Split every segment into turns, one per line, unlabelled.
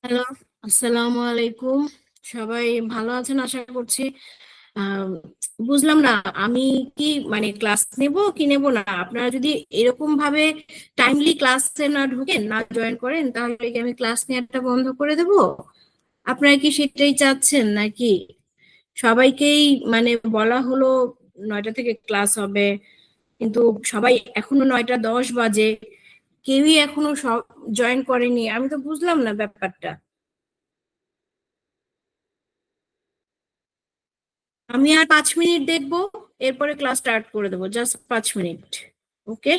Hello, আসসালামু আলাইকুম। সবাই ভালো আছেন আশা করছি। আম, বুঝলাম না, আমি কি মানে ক্লাস নেব কি নেব না। আপনারা যদি এরকম ভাবে টাইমলি ক্লাসে না ঢোকেন, না জয়েন করেন, তাহলে কি আমি ক্লাস নেওয়াটা বন্ধ করে দেব? আপনারা কি সেটাই চাচ্ছেন নাকি? সবাইকেই মানে বলা হলো 9টা থেকে ক্লাস হবে, কিন্তু সবাই এখনো 9টা 10 বাজে, কেউই এখনো সব জয়েন করেনি। আমি তো বুঝলাম না ব্যাপারটা। আমি আর 5 মিনিট দেখবো, এরপরে ক্লাস স্টার্ট করে দেবো, জাস্ট 5 মিনিট। ওকে।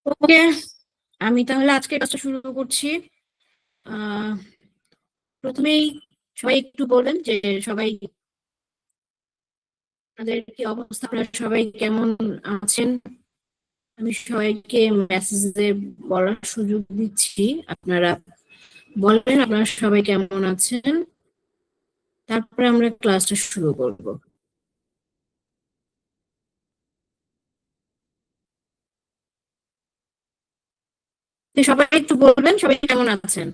ওকে, আমি তাহলে আজকে ক্লাসটা শুরু করছি। আহ প্রথমেই সবাই একটু বলবেন যে সবাই আপনাদের কি অবস্থা, আপনারা সবাই কেমন আছেন। আমি সবাইকে মেসেজে বলার সুযোগ দিচ্ছি, আপনারা বলেন আপনারা সবাই কেমন আছেন, তারপরে আমরা ক্লাসটা শুরু করব। তো সবাই একটু বলবেন সবাই কেমন আছেন।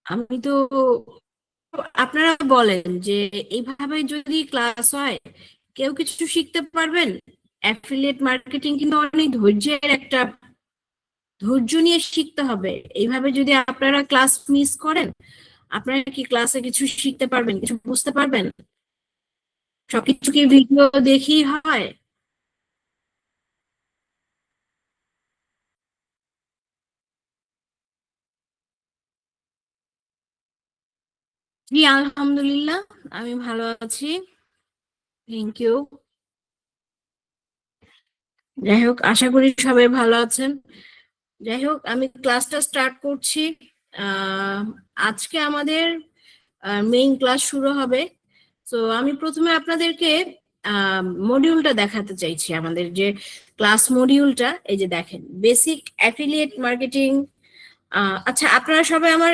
আমি তো, আপনারা বলেন যে এইভাবে যদি ক্লাস হয় কেউ কিছু শিখতে পারবেন? অ্যাফিলিয়েট মার্কেটিং কিন্তু অনেক ধৈর্যের একটা, ধৈর্য নিয়ে শিখতে হবে। এইভাবে যদি আপনারা ক্লাস মিস করেন, আপনারা কি ক্লাসে কিছু শিখতে পারবেন, কিছু বুঝতে পারবেন? সবকিছু কি ভিডিও দেখেই হয়? জি, আলহামদুলিল্লাহ, আমি ভালো আছি। Thank you. যাই হোক, আশা করি সবাই ভালো আছেন। যাই হোক, আমি ক্লাসটা স্টার্ট করছি। আহ, আজকে আমাদের মেইন ক্লাস শুরু হবে। তো আমি প্রথমে আপনাদেরকে মডিউলটা দেখাতে চাইছি, আমাদের যে ক্লাস মডিউলটা। এই যে দেখেন, বেসিক অ্যাফিলিয়েট মার্কেটিং। আচ্ছা, আপনারা সবাই আমার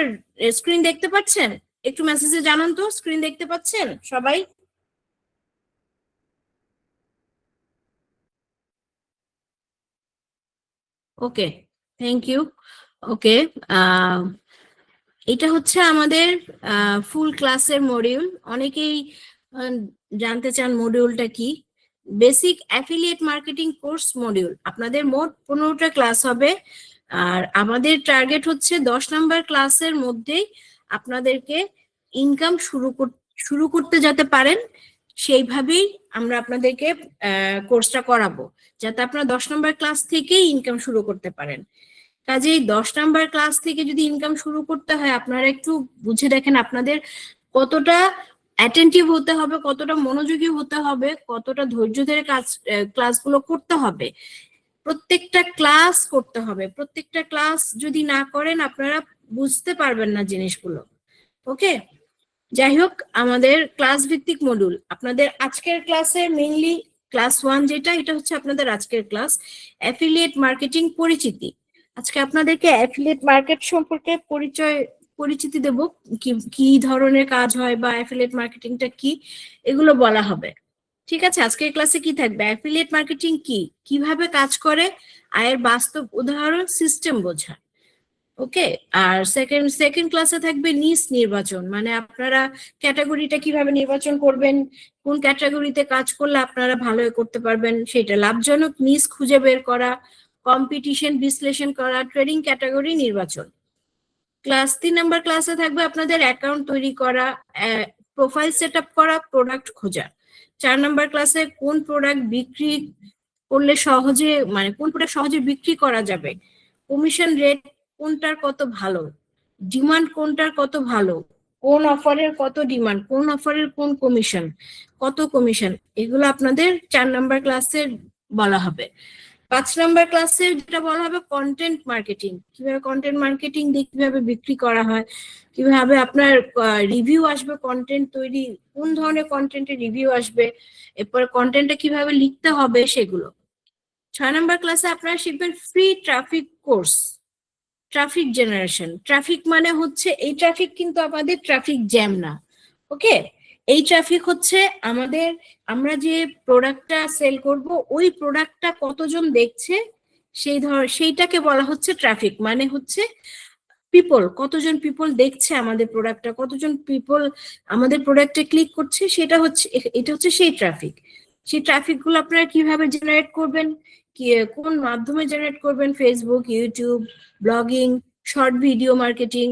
স্ক্রিন দেখতে পাচ্ছেন? একটু মেসেজে জানান তো, স্ক্রিন দেখতে পাচ্ছেন সবাই? ওকে, থ্যাংক ইউ। ওকে, এটা হচ্ছে আমাদের ফুল ক্লাসের মডিউল। অনেকেই আহ, জানতে চান মডিউলটা কি। Basic affiliate marketing course module. আপনাদের মোট 15টা ক্লাস হবে, আর আমাদের টার্গেট হচ্ছে 10 নাম্বার ক্লাসের মধ্যেই আপনাদেরকে ইনকাম শুরু করতে যাতে পারেন, সেইভাবেই আমরা আপনাদেরকে কোর্সটা করাবো, যাতে আপনারা 10 নাম্বার ক্লাস থেকেই ইনকাম শুরু করতে পারেন। কাজেই 10 নাম্বার ক্লাস থেকে যদি ইনকাম শুরু করতে হয়, আপনারা একটু বুঝে দেখেন আপনাদের কতটা অ্যাটেন্টিভ হতে হবে, কতটা মনোযোগী হতে হবে, কতটা ধৈর্য ধরে ক্লাসগুলো করতে হবে। প্রত্যেকটা ক্লাস করতে হবে। প্রত্যেকটা ক্লাস যদি না করেন আপনারা বুঝতে পারবেন না জিনিসগুলো। ওকে, যাই হোক, আমাদের ক্লাস ভিত্তিক মডিউল। আপনাদের আজকের ক্লাসে মেইনলি ক্লাস 1 যেটা, এটা হচ্ছে আপনাদের আজকের ক্লাস, অ্যাফিলিয়েট মার্কেটিং পরিচিতি। আজকে আপনাদেরকে অ্যাফিলিয়েট মার্কেট সম্পর্কে পরিচিতি দেব, কি কি ধরনের কাজ হয় বা অ্যাফিলিয়েট মার্কেটিংটা কি, এগুলো বলা হবে। ঠিক আছে, আজকের ক্লাসে কি থাকবে? অ্যাফিলিয়েট মার্কেটিং কি, কিভাবে কাজ করে, আয়ের বাস্তব উদাহরণ, সিস্টেম বোঝা। ওকে, আর সেকেন্ড সেকেন্ড ক্লাসে থাকবে নিস নির্বাচন, মানে আপনারা ক্যাটাগরিটা কিভাবে নির্বাচন করবেন, কোন ক্যাটাগরিতে কাজ করলে আপনারা ভালো করতে পারবেন সেটা, লাভজনক নিস খুঁজে বের করা, কম্পিটিশন বিশ্লেষণ করা, ট্রেডিং ক্যাটাগরি নির্বাচন। ক্লাস 3 নাম্বার ক্লাসে থাকবে আপনাদের অ্যাকাউন্ট তৈরি করা, প্রোফাইল সেট আপ করা, প্রোডাক্ট খোঁজা। 4 নাম্বার ক্লাসে কোন প্রোডাক্ট বিক্রি করলে সহজে, মানে কোন প্রোডাক্ট সহজে বিক্রি করা যাবে, কমিশন রেট কোনটার কত ভালো, ডিমান্ড কোনটার কত ভালো, কোন অফারের কত ডিমান্ড, কোন অফারের কোন কমিশন, কত কমিশন, এগুলো আপনাদের 4 নাম্বার ক্লাসে বলা হবে। 5 নাম্বার ক্লাসে যেটা বলা হবে কন্টেন্ট মার্কেটিং, কিভাবে কন্টেন্ট মার্কেটিং দিয়ে কিভাবে বিক্রি করা হয়, কিভাবে আপনার রিভিউ আসবে, কন্টেন্ট তৈরি, কোন ধরনের কন্টেন্টের রিভিউ আসবে, এরপর কন্টেন্টটা কিভাবে লিখতে হবে সেগুলো। 6 নাম্বার ক্লাসে আপনারা শিখবেন free traffic course, traffic generation. Traffic মানে হচ্ছে, এই ট্রাফিক কিন্তু আমাদের ট্রাফিক জ্যাম না। ওকে, এই ট্রাফিক হচ্ছে আমাদের, আমরা যে প্রোডাক্টটা সেল করব ওই প্রোডাক্টটা কতজন দেখছে, সেইটাকে বলা হচ্ছে ট্রাফিক। মানে হচ্ছে পিপল, কতজন পিপল দেখছে আমাদের প্রোডাক্টটা, কতজন পিপল আমাদের প্রোডাক্টে ক্লিক করছে, সেটা হচ্ছে, এটা হচ্ছে সেই ট্রাফিক। সেই ট্রাফিক গুলো আপনারা কিভাবে জেনারেট করবেন, কি কোন মাধ্যমে জেনারেট করবেন, Facebook, YouTube, blogging, short video marketing,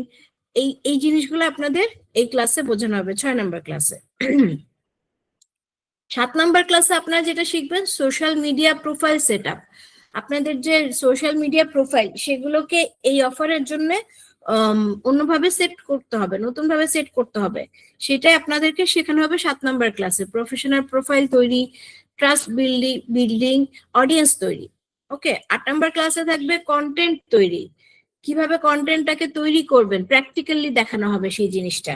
এই এই জিনিসগুলো আপনাদের এই ক্লাসে বোঝানো হবে 6 নাম্বার ক্লাসে। 7 নাম্বার ক্লাসে আপনারা যেটা শিখবেন social media profile set up. আপনাদের যে সোশ্যাল মিডিয়া প্রোফাইল, সেগুলোকে এই অফারের জন্য অন্যভাবে সেট করতে হবে, নতুন ভাবে সেট করতে হবে, সেটাই আপনাদেরকে শেখানো হবে 7 নাম্বার ক্লাসে। প্রফেশনাল প্রোফাইল তৈরি, ট্রাস্ট বিল্ডিং, অডিয়েন্স তৈরি। ওকে, 8 নাম্বার ক্লাসে থাকবে কন্টেন্ট তৈরি, কিভাবে কন্টেন্টটাকে তৈরি করবেন, প্র্যাকটিক্যালি দেখানো হবে সেই জিনিসটা।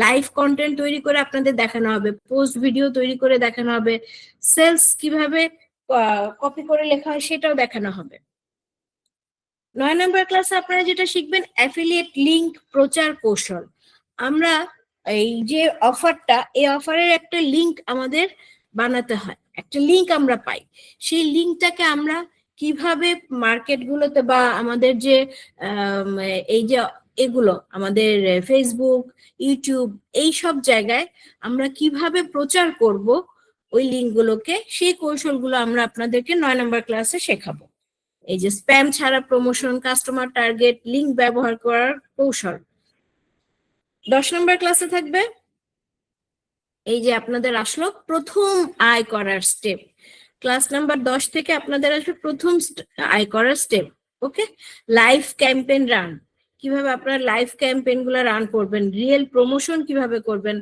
লাইভ কন্টেন্ট তৈরি করে আপনাদের দেখানো হবে, পোস্ট ভিডিও তৈরি করে দেখানো হবে, সেলস কিভাবে কপি করে লেখা হয় সেটাও দেখানো হবে। 9 নাম্বার ক্লাসে আপনারা যেটা শিখবেন অ্যাফিলিয়েট লিংক প্রচার কৌশল। আমরা এই যে অফারটা, এই অফারের একটা লিংক আমাদের বানাতে হয়, একটা লিংক আমরা পাই, সেই লিংকটাকে আমরা কিভাবে মার্কেটগুলোতে বা আমাদের যে এই যে এগুলো আমাদের ফেসবুক, ইউটিউব, এই সব জায়গায় আমরা কিভাবে প্রচার করব ওই লিঙ্কগুলোকে, সেই কৌশলগুলো আমরা আপনাদেরকে 9 নম্বর ক্লাসে শেখাবো। এই যে স্প্যাম ছাড়া প্রমোশন, কাস্টমার টার্গেট, লিঙ্ক ব্যবহার করার কৌশল। 10 নম্বর ক্লাসে থাকবে এই যে আপনাদের আসলো প্রথম আয় করার স্টেপ। ক্লাস নাম্বার 10 থেকে আপনাদের আসবে প্রথম আয় করার স্টেপ। ওকে, লাইভ ক্যাম্পেইন রান, কিভাবে আপনারা লাইভ ক্যাম্পেইন গুলো রান করবেন, রিয়েল প্রমোশন কিভাবে করবেন,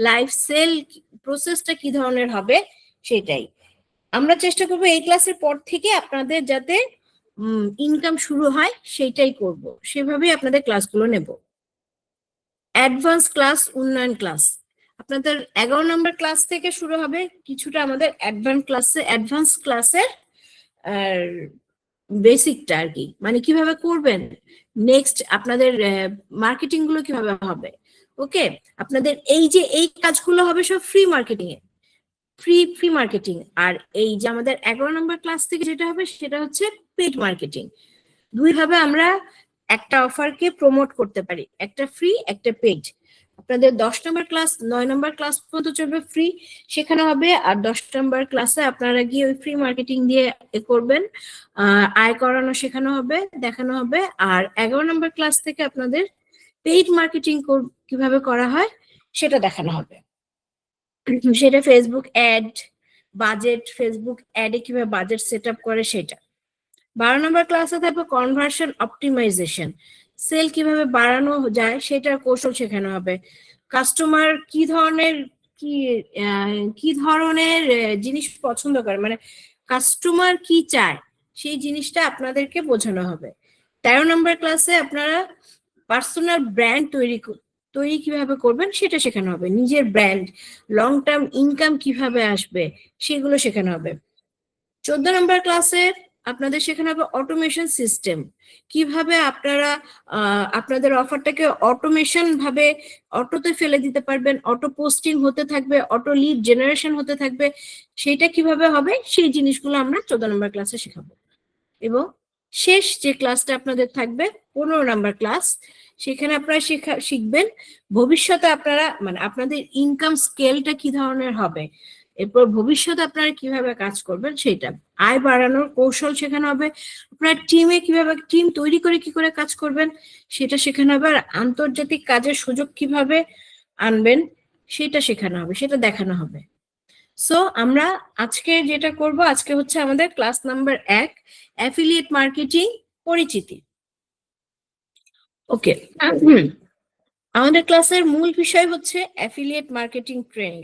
লাইভ সেল প্রসেসটা কি ধরনের হবে সেটাই আমরা চেষ্টা করবো এই ক্লাসের পর থেকে আপনাদের যাতে ইনকাম শুরু হয় সেটাই করব, সেভাবেই আপনাদের ক্লাসগুলো নেব। অ্যাডভান্স ক্লাস, উন্নয়ন ক্লাস আপনাদের 11 নম্বর ক্লাস থেকে শুরু হবে। কিছুটা আমাদের অ্যাডভান্স ক্লাসের বেসিকটা আর কি, মানে কিভাবে করবেন, নেক্সট আপনাদের মার্কেটিং গুলো কিভাবে হবে। ওকে, আপনাদের এই যে এই কাজগুলো হবে সব ফ্রি মার্কেটিং এ, ফ্রি মার্কেটিং। আর এই যে আমাদের 11 নম্বর ক্লাস থেকে যেটা হবে সেটা হচ্ছে পেইড মার্কেটিং। দুইভাবে আমরা একটা অফারকে প্রমোট করতে পারি, একটা ফ্রি, একটা পেইড। আপনাদের 10 নম্বর ক্লাস 9 নম্বর ক্লাস পর্যন্ত চলবে ফ্রি, শেখানো হবে। আর 10 নম্বর ক্লাসে আপনারা গিয়ে ওই ফ্রি মার্কেটিং দিয়ে করবেন, আয় করানো শেখানো হবে, দেখানো হবে। আর 11 নম্বর ক্লাস থেকে আপনাদের পেইড মার্কেটিং কিভাবে করা হয় সেটা দেখানো হবে। সেটা ফেসবুক অ্যাড, বাজেট, ফেসবুক অ্যাডে কিভাবে বাজেট সেট আপ করে সেটা। 12 নম্বর ক্লাসে থাকবে কনভার্সন অপটিমাইজেশন, সেল কিভাবে বাড়ানো যায় সেটার কৌশল শেখানো হবে। কাস্টমার কি ধরনের জিনিস পছন্দ করে, মানে কাস্টমার কি চায় সেই জিনিসটা আপনাদেরকে বোঝানো হবে। 13 নম্বর ক্লাসে আপনারা পার্সোনাল ব্র্যান্ড তৈরি কিভাবে করবেন সেটা শেখানো হবে। নিজের ব্র্যান্ড, লং টার্ম ইনকাম কিভাবে আসবে সেগুলো শেখানো হবে। 14 নম্বর ক্লাসে আপনাদের শেখানো হবে অটোমেশন সিস্টেম, কিভাবে আপনারা আপনাদের অফারটাকে অটোমেশন ভাবে অটোতে ফেলে দিতে পারবেন, অটো পোস্টিং হতে থাকবে, অটো লিড জেনারেশন হতে থাকবে, সেটা কিভাবে হবে সেই জিনিসগুলো আমরা 14 নম্বর ক্লাসে শেখাবো। এবং শেষ যে ক্লাসটা আপনাদের থাকবে 15 নম্বর ক্লাস, সেখানে আপনারা শিখবেন ভবিষ্যতে আপনারা মানে আপনাদের ইনকাম স্কেলটা কি ধরনের হবে, এরপর ভবিষ্যতে আপনারা কিভাবে কাজ করবেন সেটা, আয় বাড়ানোর কৌশল শেখানো হবে। আপনার টিমে কিভাবে টিম তৈরি করে কি করে কাজ করবেন সেটা শেখানো হবে। আর আন্তর্জাতিক কাজের সুযোগ কিভাবে আনবেন সেটা শেখানো হবে, সেটা দেখানো হবে। সো আমরা আজকে যেটা করব, আজকে হচ্ছে আমাদের ক্লাস নাম্বার 1, অ্যাফিলিয়েট মার্কেটিং পরিচিতি। ওকে, আমাদের ক্লাসের মূল বিষয় হচ্ছে অ্যাফিলিয়েট মার্কেটিং ট্রেনিং।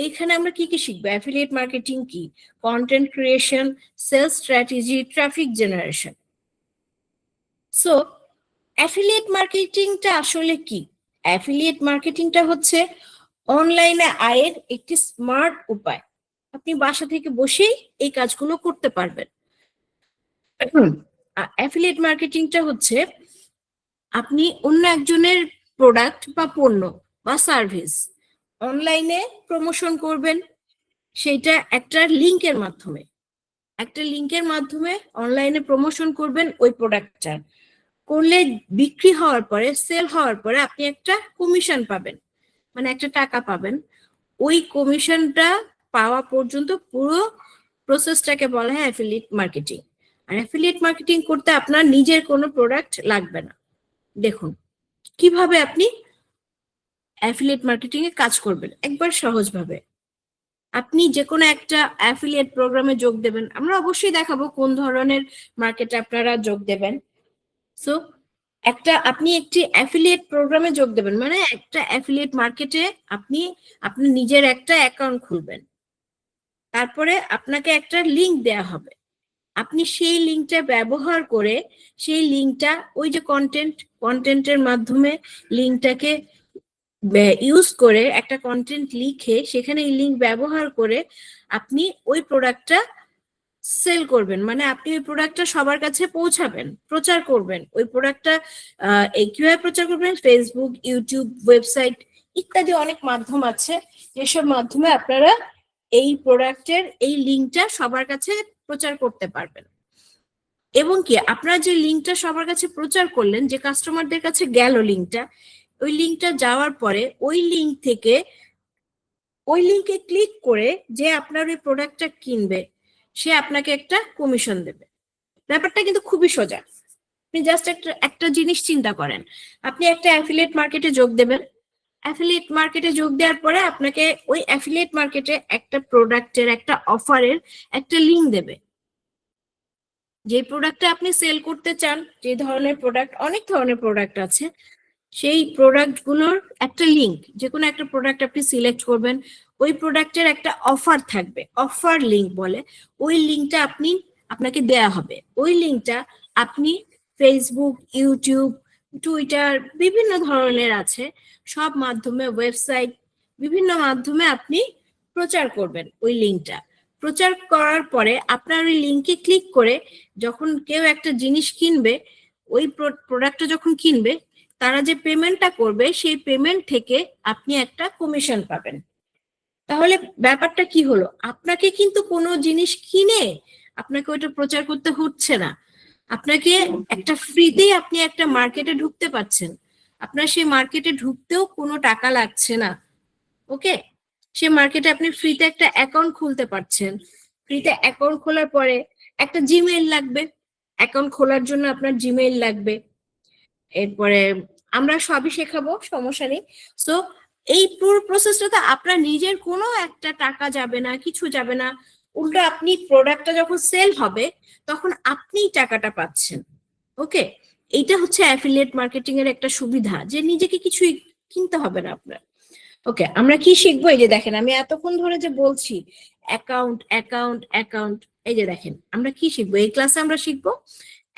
এইখানে আমরা কি কি শিখবো, অ্যাফিলিয়েট মার্কেটিং কি, content creation, sales strategy, traffic generation. So affiliate মার্কেটিংটা আসলে কি? অ্যাফিলিয়েট মার্কেটিংটা হচ্ছে অনলাইনে আয়ের একটি স্মার্ট উপায়। আপনি বাসা থেকে বসেই এই কাজগুলো করতে পারবেন। অ্যাফিলিয়েট মার্কেটিংটা হচ্ছে আপনি অন্য একজনের প্রোডাক্ট বা পণ্য বা সার্ভিস অনলাইনে প্রমোশন করবেন, সেটা একটা লিংকের মাধ্যমে অনলাইনে প্রমোশন করবেন ওই প্রোডাক্টটা। করলে বিক্রি হওয়ার পরে, সেল হওয়ার পরে আপনি একটা কমিশন পাবেন, মানে একটা টাকা পাবেন। ওই কমিশনটা পাওয়া পর্যন্ত পুরো প্রসেসটাকে বলা হয় অ্যাফিলিয়েট মার্কেটিং। আর অ্যাফিলিয়েট মার্কেটিং করতে আপনার নিজের কোনো প্রোডাক্ট লাগবে না। দেখুন কিভাবে আপনি অ্যাফিলিয়েট মার্কেটিং এ কাজ করবেন একবার সহজভাবে। আপনি যে কোনো একটা অ্যাফিলিয়েট প্রোগ্রামে যোগ দেবেন, আমরা অবশ্যই দেখাবো কোন ধরনের মার্কেটে আপনারা যোগ দেবেন। সো আপনি একটি অ্যাফিলিয়েট প্রোগ্রামে যোগ দেবেন, মানে একটা অ্যাফিলিয়েট মার্কেটে আপনি নিজের একটা অ্যাকাউন্ট খুলবেন, তারপরে আপনাকে একটা লিংক দেয়া হবে। আপনি সেই লিংকটা ব্যবহার করে সেই লিংকটা ওই যে কন্টেন্টের মাধ্যমে লিংকটাকে ইউজ করে একটা কন্টেন্ট লিখে সেখানে এই লিংক ব্যবহার করে আপনি ওই প্রোডাক্টটা সেল করবেন, মানে আপনি ওই প্রোডাক্টটা সবার কাছে পৌঁছাবেন, প্রচার করবেন। ওই প্রোডাক্টটা কিভাবে প্রচার করবেন, ফেসবুক, ইউটিউব, ওয়েবসাইট ইত্যাদি অনেক মাধ্যম আছে, যেসব মাধ্যমে আপনারা এই প্রোডাক্টের এই লিংকটা সবার কাছে প্রচার করতে পারবেন। এবং কি আপনারা যে লিঙ্কটা সবার কাছে প্রচার করলেন, যে কাস্টমারদের কাছে গেল লিঙ্কটা, ওই লিঙ্কটা যাওয়ার পরে ওই লিঙ্ক থেকে ওই লিঙ্কে ক্লিক করে যে আপনার ওই প্রোডাক্টটা কিনবে সে আপনাকে একটা কমিশন দেবে। ব্যাপারটা কিন্তু খুবই সোজা। আপনি জাস্ট একটা জিনিস চিন্তা করেন, আপনি একটা অ্যাফিলিয়েট মার্কেটে যোগ দেবেন, অ্যাফিলিয়েট মার্কেটে যোগ দেওয়ার পরে আপনাকে ওই অ্যাফিলিয়েট মার্কেটে একটা প্রোডাক্টের, একটা অফারের একটা লিঙ্ক দেবে। যে প্রোডাক্টটা আপনি সেল করতে চান, যে ধরনের প্রোডাক্ট, অনেক ধরনের প্রোডাক্ট আছে, সেই প্রোডাক্টগুলোর একটা লিঙ্ক, যে কোনো একটা প্রোডাক্ট আপনি সিলেক্ট করবেন, ওই প্রোডাক্টের একটা অফার থাকবে, অফার লিঙ্ক বলে, ওই লিঙ্কটা আপনাকে দেয়া হবে। ওই লিঙ্কটা আপনি ফেসবুক, ইউটিউব, টুইটার, বিভিন্ন ধরনের আছে, সব মাধ্যমে, ওয়েবসাইট, বিভিন্ন মাধ্যমে আপনি প্রচার করবেন ওই লিঙ্কটা। প্রচার করার পরে আপনার ওই লিঙ্কে ক্লিক করে যখন কেউ একটা জিনিস কিনবে, ওই প্রোডাক্টটা যখন কিনবে, তারা যে পেমেন্টটা করবে সেই পেমেন্ট থেকে আপনি একটা কমিশন পাবেন। তাহলে ব্যাপারটা কি হলো, আপনাকে কিন্তু কোনো জিনিস কিনে আপনাকে ওইটা প্রচার করতে হচ্ছে না, আপনাকে একটা ফ্রিতেই আপনি একটা মার্কেটে ঢুকতে পারছেন, আপনার সেই মার্কেটে ঢুকতেও কোনো টাকা লাগছে না। ওকে, সে মার্কেটে আপনি ফ্রিতে একটা অ্যাকাউন্ট খুলতে পারছেন। ফ্রিতে অ্যাকাউন্ট খোলার পরে একটা জিমেইল লাগবে, অ্যাকাউন্ট খোলার জন্য আপনার জিমেইল লাগবে, এরপরে আমরা সবই শেখাবো, সমস্যা নেই। সো এই পুরো প্রসেসটাতে আপনার নিজের কোনো একটা টাকা যাবে না, কিছু যাবে না, উল্টো আপনি প্রোডাক্টটা যখন সেল হবে তখন আপনিই টাকাটা পাচ্ছেন। ওকে, এইটা হচ্ছে অ্যাফিলিয়েট মার্কেটিং এর একটা সুবিধা, যে নিজেকে কিছুই কিনতে হবে না আপনার। ওকে, আমরা কি শিখবো? এই যে দেখেন, আমি এতক্ষণ ধরে যে বলছি অ্যাকাউন্ট অ্যাকাউন্ট অ্যাকাউন্ট, এই যে দেখেন আমরা কি শিখবো এই ক্লাসে, আমরা শিখবো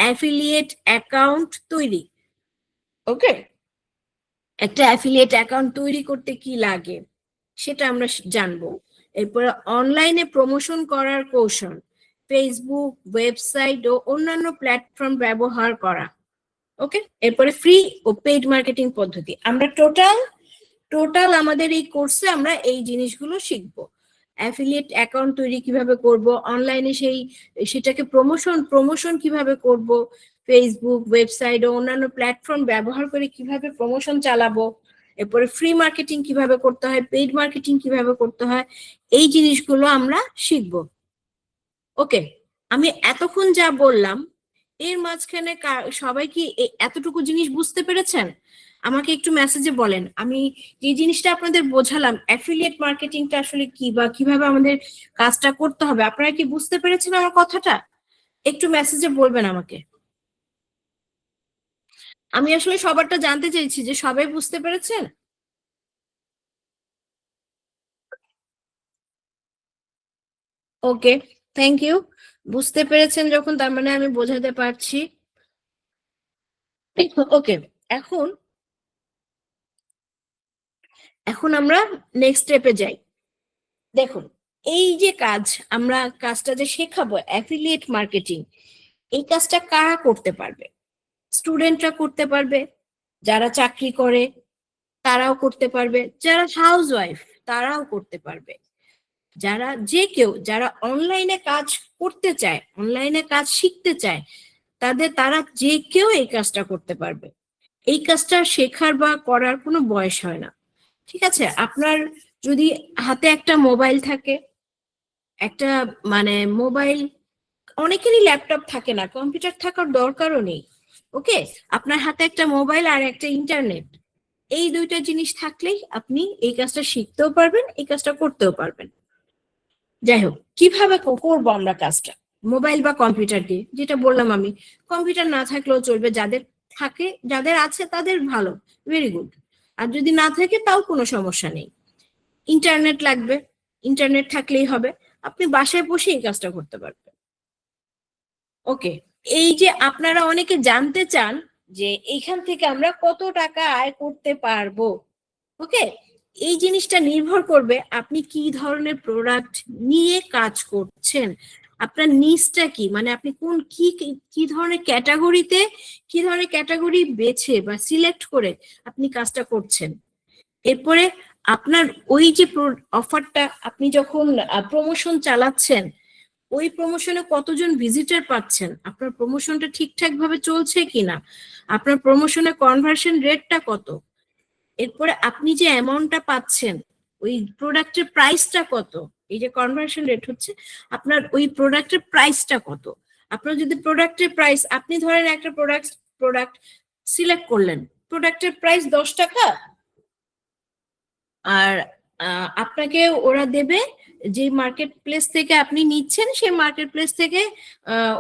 অ্যাফিলিয়েট অ্যাকাউন্ট তৈরি। ওকে, একটা অ্যাফিলিয়েট অ্যাকাউন্ট তৈরি করতে কি লাগে সেটা আমরা জানবো। এরপরে অনলাইনে প্রমোশন করার কৌশল, ফেসবুক, ওয়েবসাইট ও অন্যান্য প্ল্যাটফর্ম ব্যবহার করা। ওকে, এরপরে ফ্রি ও পেইড মার্কেটিং পদ্ধতি। আমরা টোটাল আমাদের এই কোর্সে আমরা এই জিনিসগুলো শিখবো। অ্যাফিলিয়েট অ্যাকাউন্ট তৈরি কিভাবে করব, অনলাইনে সেটাকে প্রমোশন কিভাবে করব, ফেসবুক, ওয়েবসাইট ও অন্যান্য প্ল্যাটফর্ম ব্যবহার করে কিভাবে প্রমোশন চালাবো, এরপরে ফ্রি মার্কেটিং কিভাবে করতে হয়, পেইড মার্কেটিং কিভাবে করতে হয়, এই জিনিসগুলো আমরা শিখবো। ওকে, আমি এতক্ষণ যা বললাম এর মাঝখানে সবাই কি এতটুকু জিনিস বুঝতে পেরেছেন? আমাকে একটু মেসেজে বলেন। আমি যে জিনিসটা আপনাদের বোঝালাম, অ্যাফিলিয়েট মার্কেটিংটা আসলে কি বা কিভাবে আমাদের কাজটা করতে হবে, আপনারা কি বুঝতে পেরেছেন আমার কথাটা? একটু মেসেজে বলবেন আমাকে। আমি আসলে সবারটা জানতে চাইছি যে সবাই বুঝতে পেরেছেন। ওকে, থ্যাংক ইউ। বুঝতে পেরেছেন যখন, তার মানে আমি বোঝাতে পারছি। ওকে, এখন এখন আমরা নেক্সট স্টেপে যাই। দেখুন, এই যে আমরা কাজটা যে শেখাবো অ্যাফিলিয়েট মার্কেটিং, এই কাজটা কারা করতে পারবে? স্টুডেন্টরা করতে পারবে, যারা চাকরি করে তারাও করতে পারবে, যারা হাউস ওয়াইফ তারাও করতে পারবে, যারা যে কেউ যারা অনলাইনে কাজ করতে চায়, অনলাইনে কাজ শিখতে চায়, তারা যে কেউ এই কাজটা করতে পারবে। এই কাজটা শেখার বা করার কোনো বয়স হয় না। ঠিক আছে, আপনার যদি হাতে একটা মোবাইল থাকে, একটা মানে মোবাইল, অনেকেরই ল্যাপটপ থাকে না, কম্পিউটার থাকার দরকারও নেই। ওকে, আপনার হাতে একটা মোবাইল আর একটা ইন্টারনেট, এই দুইটা জিনিস থাকলেই আপনি এই কাজটা শিখতেও পারবেন, এই কাজটা করতেও পারবেন। যাই হোক, কিভাবে করবো আমরা কাজটা? মোবাইল বা কম্পিউটার দিয়ে, যেটা বললাম আমি, কম্পিউটার না থাকলেও চলবে, যাদের আছে তাদের ভালো, ভেরি গুড। আর যদি না থাকে তাও কোনো সমস্যা নেই, ইন্টারনেট লাগবে, ইন্টারনেট থাকলেই হবে, আপনি বাসায় বসে এই কাজটা করতে পারবেন। ওকে, এই যে আপনারা অনেকে জানতে চান যে এইখান থেকে আমরা কত টাকা আয় করতে পারবো। ওকে, এই জিনিসটা নির্ভর করবে আপনি কি ধরনের প্রোডাক্ট নিয়ে কাজ করছেন, আপনার নিচটা কি, মানে আপনি কোন কি ধরনের ক্যাটাগরি বেছে বা সিলেক্ট করে আপনি কাজটা করছেন। এরপরে আপনার ওই যে অফারটা আপনি যখন প্রমোশন চালাচ্ছেন, ওই প্রমোশনে কতজন ভিজিটর পাচ্ছেন, আপনার প্রমোশনটা ঠিকঠাক ভাবে চলছে কিনা, আপনার প্রমোশনের কনভার্সন রেটটা কত, এরপরে আপনি যে অ্যামাউন্টটা পাচ্ছেন ওই প্রোডাক্টের প্রাইসটা কত, এই যে কনভার্সন রেট হচ্ছে আপনার ওই প্রোডাক্টের প্রাইসটা কত। আপনার যদি প্রোডাক্টের প্রাইস, আপনি ধরেন একটা প্রোডাক্ট সিলেক্ট করলেন, প্রোডাক্টের প্রাইস 10 টাকা, আর আপনাকে ওরা দেবে যে মার্কেট প্লেস থেকে আপনি নিচ্ছেন সেই মার্কেট প্লেস থেকে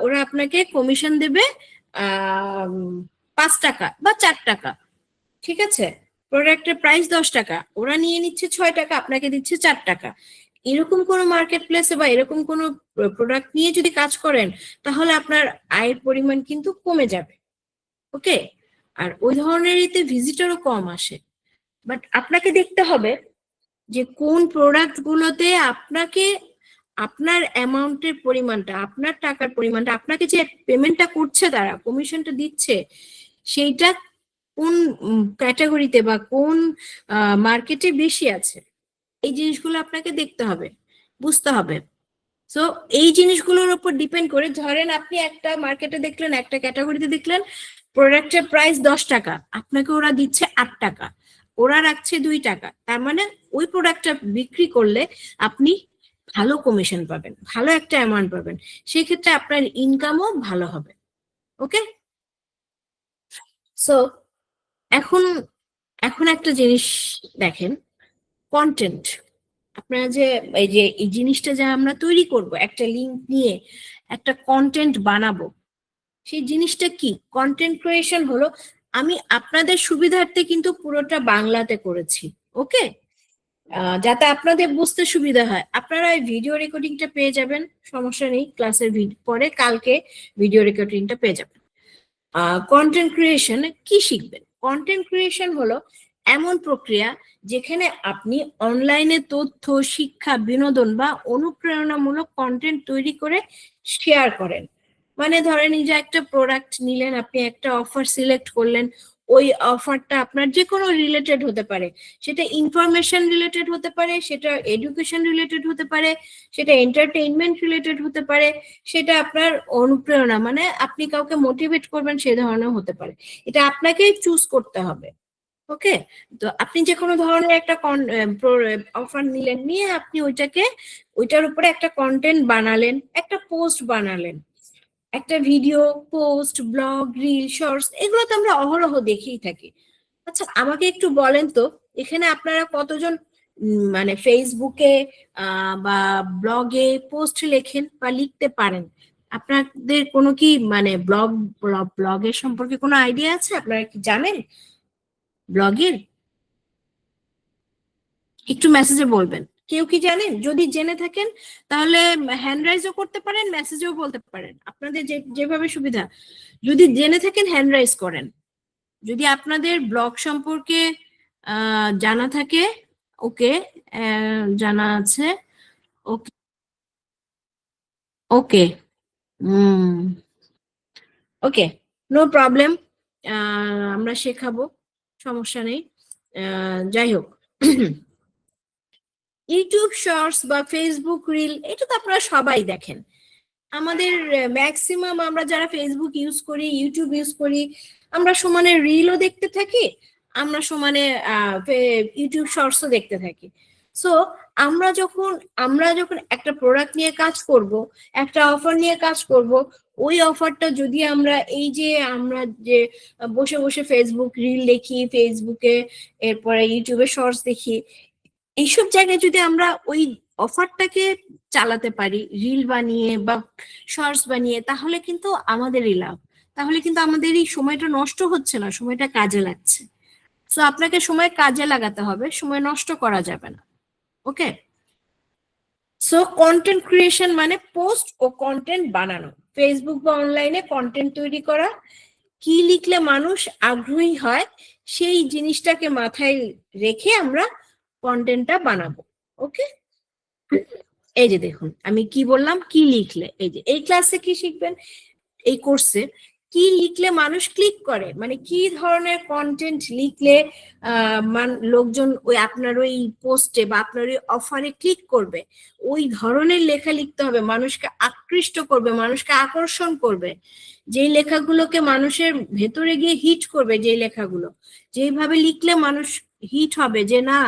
ওরা আপনাকে কমিশন দেবে 5 টাকা বা 4 টাকা, ঠিক আছে। প্রোডাক্টের প্রাইস 10 টাকা, ওরা নিয়ে নিচ্ছে 6 টাকা, আপনাকে দিচ্ছে 4 টাকা। এরকম কোনো মার্কেট প্লেসে বা এরকম কোনো প্রোডাক্ট নিয়ে যদি কাজ করেন তাহলে আপনার আয়ের পরিমাণ কিন্তু কমে যাবে। ওকে, আর ওই ধরনের এতে ভিজিটরও কম আসে। বাট আপনাকে দেখতে হবে যে কোন প্রোডাক্ট গুলোতে আপনাকে আপনার অ্যামাউন্টের পরিমাণটা, আপনার টাকার পরিমাণটা, আপনাকে যে পেমেন্টটা করছে তারা কমিশনটা দিচ্ছে, সেইটা কোন ক্যাটাগরিতে বা কোন মার্কেটে বেশি আছে, এই জিনিসগুলো আপনাকে দেখতে হবে, বুঝতে হবে। সো এই জিনিসগুলোর উপর ডিপেন্ড করে, ধরেন আপনি একটা মার্কেটে দেখলেন, একটা ক্যাটাগরিতে দেখলেন প্রোডাক্টের প্রাইস 10 টাকা, আপনাকে ওরা দিচ্ছে 8 টাকা, ওরা রাখছে 2 টাকা, তার মানে ওই প্রোডাক্টটা বিক্রি করলে আপনি ভালো কমিশন পাবেন, ভালো একটা অ্যামাউন্ট পাবেন, সেক্ষেত্রে আপনার ইনকামও ভালো হবে। ওকে, সো এখন এখন একটা জিনিস দেখেন, কন্টেন্ট। আপনারা যে এই জিনিসটা যা আমরা তৈরি করব, একটা লিঙ্ক নিয়ে একটা কন্টেন্ট বানাবো, সেই জিনিসটা কি? কন্টেন্ট ক্রিয়েশন হলো, আমি আপনাদের সুবিধার্থে কিন্তু পুরোটা বাংলাতে করেছি। ওকে, যাতে আপনাদের বুঝতে সুবিধা হয়। আপনারা এই ভিডিও রেকর্ডিংটা পেয়ে যাবেন, সমস্যা নেই, ক্লাসের পরে কালকে ভিডিও রেকর্ডিংটা পেয়ে যাবেন। কন্টেন্ট ক্রিয়েশনে কি শিখবেন? কন্টেন্ট ক্রিয়েশন হলো এমন প্রক্রিয়া যেখানে আপনি অনলাইনে তথ্য, শিক্ষা, বিনোদন বা অনুপ্রেরণামূলক কন্টেন্ট তৈরি করে শেয়ার করেন। মানে ধরেন এই যে একটা প্রোডাক্ট নিলেন, আপনি একটা অফার সিলেক্ট করলেন, ওই অফারটা আপনার যে কোনো রিলেটেড হতে পারে, সেটা ইনফরমেশন রিলেটেড হতে পারে, সেটা এডুকেশন রিলেটেড হতে পারে, সেটা এন্টারটেইনমেন্ট রিলেটেড হতে পারে, সেটা আপনার অনুপ্রেরণা মানে আপনি কাউকে মোটিভেট করবেন সে ধরনের হতে পারে, এটা আপনাকেই চুজ করতে হবে। ওকে, তো আপনি যে কোনো ধরনের একটা অফার নিলেন, নিয়ে আপনি ওইটার উপরে একটা কন্টেন্ট বানালেন, একটা পোস্ট বানালেন, একটা video, post, blog, reel, shorts, এগুলো তো আমরা অহরহ দেখেই থাকি। আচ্ছা আমাকে একটু বলেন তো, এখানে আপনারা কতজন মানে ফেসবুকে বা ব্লগে পোস্ট লেখেন বা লিখতে পারেন? আপনাদের কোনো কি মানে ব্লগের সম্পর্কে কোনো আইডিয়া আছে? আপনারা কি জানেন ব্লগের? একটু মেসেজে বলবেন। কেউ কি জানেন? যদি জেনে থাকেন তাহলে হ্যান্ড রাইজও করতে পারেন, মেসেজেও বলতে পারেন, আপনাদের যেভাবে সুবিধা। যদি জেনে থাকেন হ্যান্ড রাইজ করেন, যদি আপনাদের ব্লগ সম্পর্কে জানা থাকে। ওকে, জানা আছে। ওকে, ওকে, ওকে, নো প্রবলেম, আমরা শেখাবো, সমস্যা নেই। যাই হোক, ইউটিউব শর্টস বা ফেসবুক রিল এটা তো আপনারা সবাই দেখেন। আমাদের ম্যাক্সিমাম আমরা যারা ফেসবুক ইউজ করি, ইউটিউব ইউজ করি, আমরা সমানে রিলও দেখতে থাকি, আমরা সমানে ইউটিউব শর্টসও দেখতে থাকি। সো আমরা যখন একটা প্রোডাক্ট নিয়ে কাজ করব, একটা অফার নিয়ে কাজ করব, ওই অফারটা যদি আমরা যে বসে বসে ফেসবুক রিল দেখি, ফেসবুকে এরপরে ইউটিউবে শর্টস দেখি, এইসব জায়গায় যদি আমরা ওই অফারটাকে চালাতে পারি রিল বানিয়ে বা শর্টস বানিয়ে, তাহলে কিন্তু আমাদেরই লাভ, তাহলে কিন্তু আমাদের এই সময়টা নষ্ট হচ্ছে না, সময়টা কাজে লাগছে। সো আপনাকে সময় কাজে লাগাতে হবে, সময় নষ্ট করা যাবে না। ওকে, সো কন্টেন্ট ক্রিয়েশন মানে পোস্ট ও কন্টেন্ট বানানো, ফেসবুক বা অনলাইনে কন্টেন্ট তৈরি করা, কি লিখলে মানুষ আগ্রহী হয় সেই জিনিসটাকে মাথায় রেখে আমরা কন্টেন্টটা বানাবো। ওকে, এই যে দেখুন আমি কি বললাম, কি লিখলে, এই যে এই ক্লাসে কি শিখবেন, এই কোর্সে কি লিখলে মানুষ ক্লিক করে, মানে কি ধরনের কন্টেন্ট লিখলে লোকজন ওই আপনার ওই পোস্টে বা আপনার ওই অফারে ক্লিক করবে, ওই ধরনের লেখা লিখতে হবে, মানুষকে আকৃষ্ট করবে, মানুষকে আকর্ষণ করবে, যেই লেখাগুলোকে মানুষের ভেতরে গিয়ে হিট করবে, যেই লেখাগুলো যেইভাবে লিখলে মানুষ হিট হবে যে না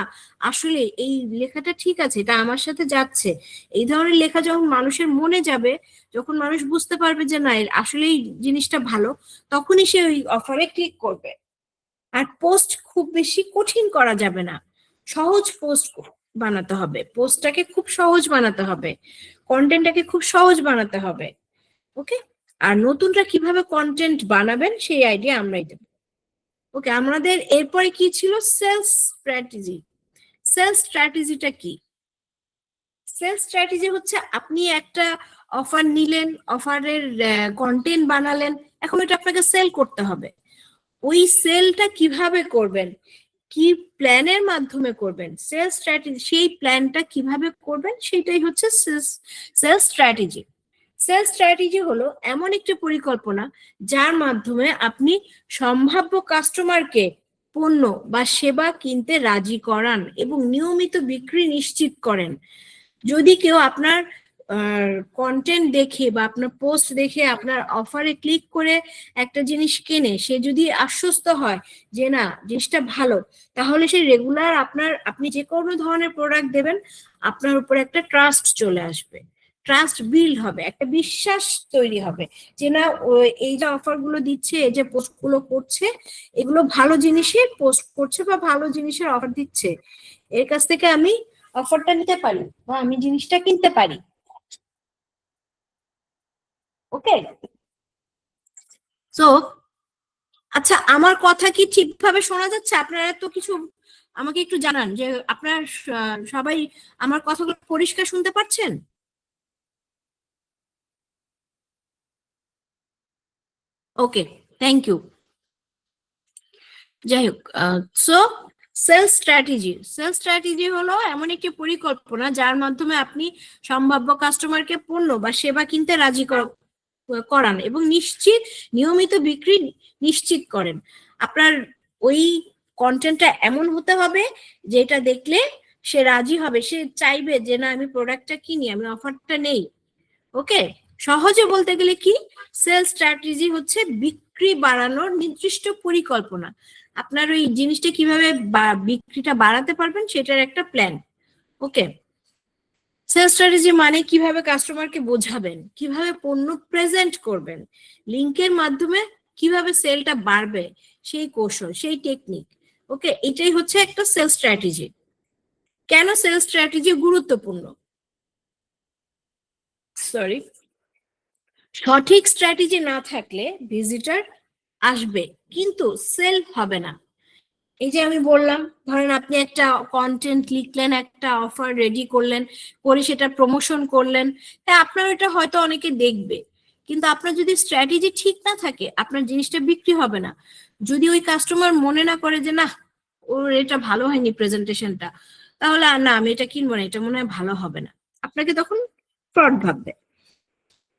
আসলে এই লেখাটা ঠিক আছে, এটা আমার সাথে যাচ্ছে। এই ধরনের লেখা যখন মানুষের মনে যাবে, যখন মানুষ বুঝতে পারবে যে না আসলে এই জিনিসটা ভালো, তখনই সে ওই অফারে ক্লিক করবে। আর পোস্ট খুব বেশি কঠিন করা যাবে না, সহজ পোস্ট বানাতে হবে, পোস্টটাকে খুব সহজ বানাতে হবে, কন্টেন্টটাকে খুব সহজ বানাতে হবে। ওকে, আর নতুনরা কিভাবে কন্টেন্ট বানাবেন সেই আইডিয়া আমরাই দেব। ওকে, আমাদের এরপরে কি ছিল, সেলস স্ট্র্যাটেজি। সেলস স্ট্র্যাটেজিটা কি? সেলস স্ট্র্যাটেজি হচ্ছে আপনি একটা অফার নিলেন, অফারের কন্টেন্ট বানালেন, এখন এটা আপনাকে সেল করতে হবে। ওই সেলটা কিভাবে করবেন, কি প্ল্যানের মাধ্যমে করবেন, সেলস স্ট্র্যাটেজি, সেই প্ল্যানটা কিভাবে করবেন সেটাই হচ্ছে সেলস স্ট্র্যাটেজি। সেলস স্ট্র্যাটেজি হলো এমন একটি পরিকল্পনা যার মাধ্যমে আপনি সম্ভাব্য কাস্টমারকে পণ্য বা সেবা কিনতে রাজি করান এবং নিয়মিত বিক্রি নিশ্চিত করেন। যদি কেউ আপনার কন্টেন্ট দেখে বা আপনার পোস্ট দেখে আপনার অফারে ক্লিক করে একটা জিনিস কেনে, সে যদি আশ্বস্ত হয় যে না জিনিসটা ভালো, তাহলে সে রেগুলার আপনি যে কোনো ধরনের প্রোডাক্ট দেবেন, আপনার উপর একটা ট্রাস্ট চলে আসবে, ট্রাস্ট বিল্ড হবে, একটা বিশ্বাস তৈরি হবে যে না এই যে অফার গুলো দিচ্ছে, এই যে পোস্ট গুলো করছে, এগুলো ভালো জিনিসের পোস্ট করছে বা ভালো জিনিসের অফার দিচ্ছে, এর কাছ থেকে আমি অফারটা নিতে পারি বা আমি জিনিসটা কিনতে পারি। ওকে, সো আচ্ছা, আমার কথা কি ঠিকভাবে শোনা যাচ্ছে? আপনারা তো কিছু আমাকে একটু জানান যে আপনারা সবাই আমার কথাগুলো পরিষ্কার শুনতে পাচ্ছেন? ওকে, থ্যাংক ইউ। যাই হোক, সো সেলস স্ট্র্যাটেজি হলো এমন একটি পরিকল্পনা যার মাধ্যমে আপনি সম্ভাব্য কাস্টমারকে পণ্য বা সেবা কিনতে রাজি করান এবং নিয়মিত বিক্রি নিশ্চিত করেন। আপনার ওই কন্টেন্টটা এমন হতে হবে যেটা দেখলে সে রাজি হবে, সে চাইবে যে না আমি প্রোডাক্টটা কিনি, আমি অফারটা নেই। ওকে, সহজে বলতে গেলে কি, সেলস স্ট্র্যাটেজি হচ্ছে বিক্রি বাড়ানোর নির্দিষ্ট পরিকল্পনা। আপনার ওই জিনিসটা কিভাবে বিক্রিটা বাড়াতে পারবেন সেটার একটা প্ল্যান। ওকে, সেলস স্ট্র্যাটেজি মানে কিভাবে কাস্টমারকে বোঝাবেন, কিভাবে পণ্য প্রেজেন্ট করবেন, লিংকের মাধ্যমে কিভাবে সেলটা বাড়বে, সেই কৌশল, সেই টেকনিক। ওকে, এটাই হচ্ছে একটা সেলস স্ট্র্যাটেজি। কেন সেলস স্ট্র্যাটেজি গুরুত্বপূর্ণ? সরি, সঠিক স্ট্র্যাটেজি না থাকলে ভিজিটর আসবে কিন্তু সেল হবে না। এই যে আমি বললাম, ধরেন আপনি একটা কন্টেন্ট লিখলেন, একটা অফার রেডি করলেন, করে সেটা প্রমোশন করলেন, হ্যাঁ আপনার এটা হয়তো অনেকে দেখবে, কিন্তু আপনার যদি স্ট্র্যাটেজি ঠিক না থাকে আপনার জিনিসটা বিক্রি হবে না। যদি ওই কাস্টমার মনে না করে যে না ওর এটা ভালো হয়নি প্রেজেন্টেশনটা, তাহলে আর না আমি এটা কিনবো না, এটা মনে হয় ভালো হবে না, আপনাকে তখন ফ্রড ভাববে।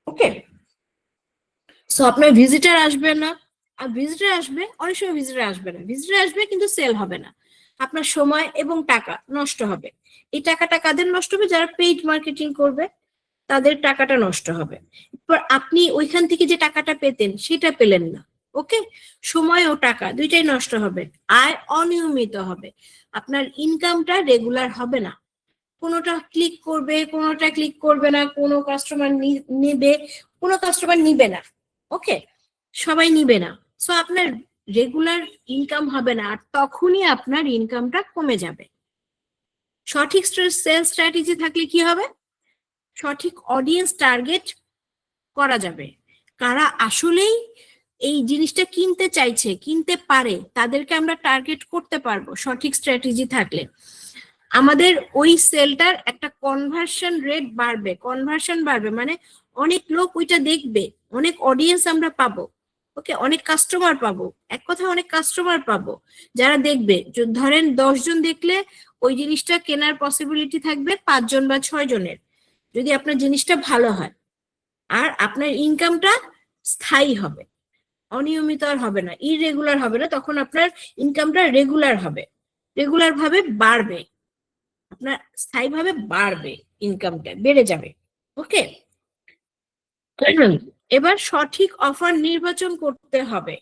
ওকে, সো আপনার ভিজিটার আসবে না, আর ভিজিটার আসবে, অনেক সময় ভিজিটার আসবে না, ভিজিটার আসবে কিন্তু সেল হবে না, আপনার সময় এবং টাকা নষ্ট হবে। এই টাকাটা কাদের নষ্ট হবে? যারা পেইড মার্কেটিং করবে তাদের টাকাটা নষ্ট হবে। এরপর আপনি ওইখান থেকে যে টাকাটা পেতেন সেটা পেলেন না। ওকে, সময় ও টাকা দুইটাই নষ্ট হবে, আয় অনিয়মিত হবে, আপনার ইনকামটা রেগুলার হবে না, কোনোটা ক্লিক করবে, কোনোটা ক্লিক করবে না, কোনো কাস্টমার নেবে, কোনো কাস্টমার নিবে না। ওকে, সবাই নিবে না, সো আপনার রেগুলার ইনকাম হবে না, আর তখনই আপনার ইনকামটা কমে যাবে। সঠিক সেলস স্ট্র্যাটেজি থাকলে কি হবে? সঠিক অডিয়েন্স টার্গেট করা যাবে, কারা আসলেই এই জিনিসটা কিনতে চাইছে, কিনতে পারে, তাদেরকে আমরা টার্গেট করতে পারবো সঠিক স্ট্র্যাটেজি থাকলে। আমাদের ওই সেলটার একটা কনভার্সন রেট বাড়বে, কনভার্সন বাড়বে মানে অনেক লোক ওইটা দেখবে, অনেক অডিয়েন্স আমরা পাবো। ওকে, অনেক কাস্টমার পাবো, এক কথায় অনেক কাস্টমার পাবো যারা দেখবে। ধরেন 10 জন দেখলে ওই জিনিসটা কেনার পসিবিলিটি থাকবে 5 জন বা 6 জনের, যদি আপনার জিনিসটা ভালো হয়, আর আপনার ইনকামটা স্থায়ী হবে। অনিয়মিত আর হবে না, ইররেগুলার হবে না, তখন আপনার ইনকামটা রেগুলার হবে, রেগুলার ভাবে বাড়বে, আপনার স্থায়ীভাবে বাড়বে, ইনকামটা বেড়ে যাবে। ওকে, এবার সঠিক অফার নির্বাচন করতে হবে।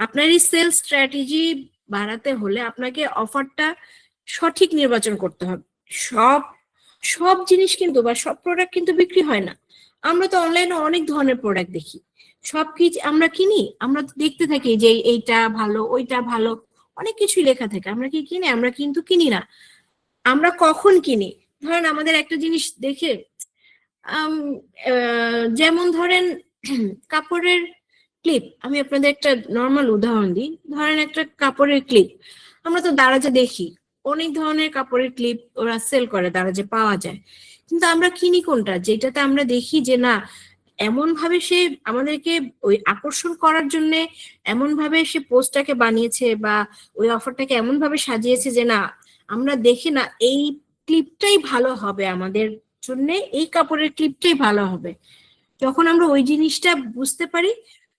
আপনার এই সেলস স্ট্র্যাটেজি বাড়াতে হলে আপনাকে অফারটা সঠিক নির্বাচন করতে হবে। সব সব জিনিস কিন্তু বা সব প্রোডাক্ট কিন্তু বিক্রি হয় না। আমরা তো অনলাইনে অনেক ধরনের প্রোডাক্ট দেখি, সব কি আমরা কিনি? আমরা তো দেখতে থাকি যে এইটা ভালো, ওইটা ভালো, অনেক কিছুই লেখা থাকে, আমরা কি কিনি? আমরা কিন্তু কিনি না। আমরা কখন কিনি? ধরেন আমাদের একটা জিনিস দেখে যেমন ধরেন কাপড়ের ক্লিপ, আমি আপনাদের একটা নর্মাল উদাহরণ দিই, ধরেন একটা কাপড়ের ক্লিপ, আমরা তো দারাজে দেখি অনেক ধরনের কাপড়ের ক্লিপ ওরা সেল করে, দারাজে পাওয়া যায়, কিন্তু আমরা কিনি কোনটা? যেটাতে আমরা দেখি যে না, এমন ভাবে সে আমাদেরকে ওই আকর্ষণ করার জন্য এমন ভাবে সে পোস্টটাকে বানিয়েছে বা ওই অফারটাকে এমন ভাবে সাজিয়েছে যে না, আমরা দেখি না এই ক্লিপটাই ভালো হবে আমাদের জন্য, এই কাপড়ের ক্লিপটাই ভালো হবে। যখন আমরা ওই জিনিসটা বুঝতে পারি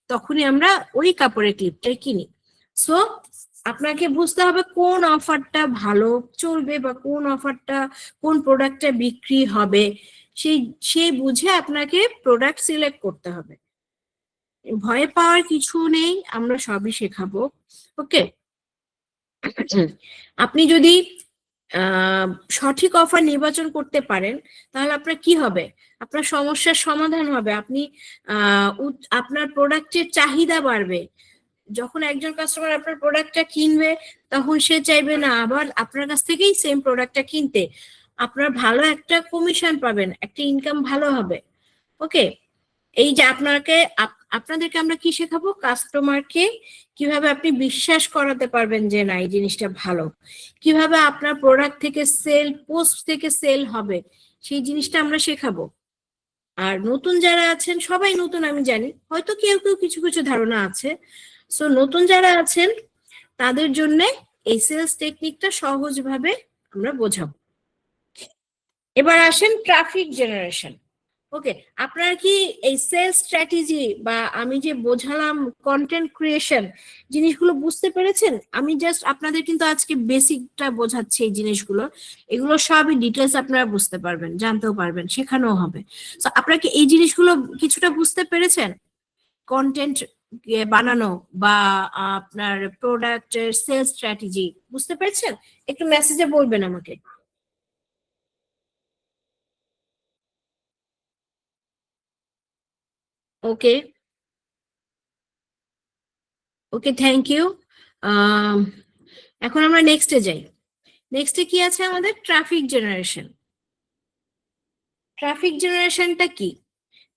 তখনই আমরা ওই কাপড়ের ক্লিপটাই কিনি। সো আপনাকে বুঝতে হবে কোন অফারটা ভালো চলবে বা কোন অফারটা, কোন প্রোডাক্টটা বিক্রি হবে, সেই বুঝে আপনাকে প্রোডাক্ট সিলেক্ট করতে হবে। ভয় পাওয়ার কিছু নেই, আমরা সবই শেখাবো। ওকে, আপনি যদি সঠিক অফার নির্বাচন করতে পারেন তাহলে আপনার কি হবে? আপনার সমস্যার সমাধান হবে, আপনি আপনার প্রোডাক্টের চাহিদা বাড়বে। যখন একজন কাস্টমার আপনার প্রোডাক্টটা কিনবে তখন সে চাইবে না আবার আপনার কাছ থেকেই সেম প্রোডাক্টটা কিনতে, আপনার ভালো একটা কমিশন পাবেন, একটা ইনকাম ভালো হবে। ওকে, এই যে আপনাদেরকে আমরা কি শেখাবো? কাস্টমারকে কিভাবে আপনি বিশ্বাস করাতে পারবেন যে না এই জিনিসটা ভালো, কিভাবে আপনার প্রোডাক্ট থেকে সেল, পোস্ট থেকে সেল হবে, সেই জিনিসটা আমরা শেখাবো। আর নতুন যারা আছেন, সবাই নতুন আমি জানি, হয়তো কেউ কেউ কিছু কিছু ধারণা আছে, সো নতুন যারা আছেন তাদের জন্য এই সেলস টেকনিকটা সহজভাবে আমরা বোঝাবো। এবার আসেন ট্রাফিক জেনারেশন। ওকে, আপনার কি এই সেলস স্ট্র্যাটেজি বা আমি যে বোঝালাম কন্টেন্ট ক্রিয়েশন জিনিসগুলো বুঝতে পেরেছেন? আমি জাস্ট আপনাদের কিন্তু আজকে বেসিকটা বোঝাচ্ছি, এই জিনিসগুলো, এগুলো সবই ডিটেলস আপনারা বুঝতে পারবেন, জানতেও পারবেন, শেখানো হবে। তো আপনারা কি এই জিনিসগুলো কিছুটা বুঝতে পেরেছেন? কন্টেন্ট বানানো বা আপনার প্রোডাক্টের সেলস স্ট্র্যাটেজি বুঝতে পেরেছেন? একটু মেসেজে বলবেন আমাকে। ওকে, ওকে, থ্যাংক ইউ। এখন আমরা নেক্সটে যাই। নেক্সটে কি আছে আমাদের? Traffic generation. ট্রাফিক জেনারেশনটা কি?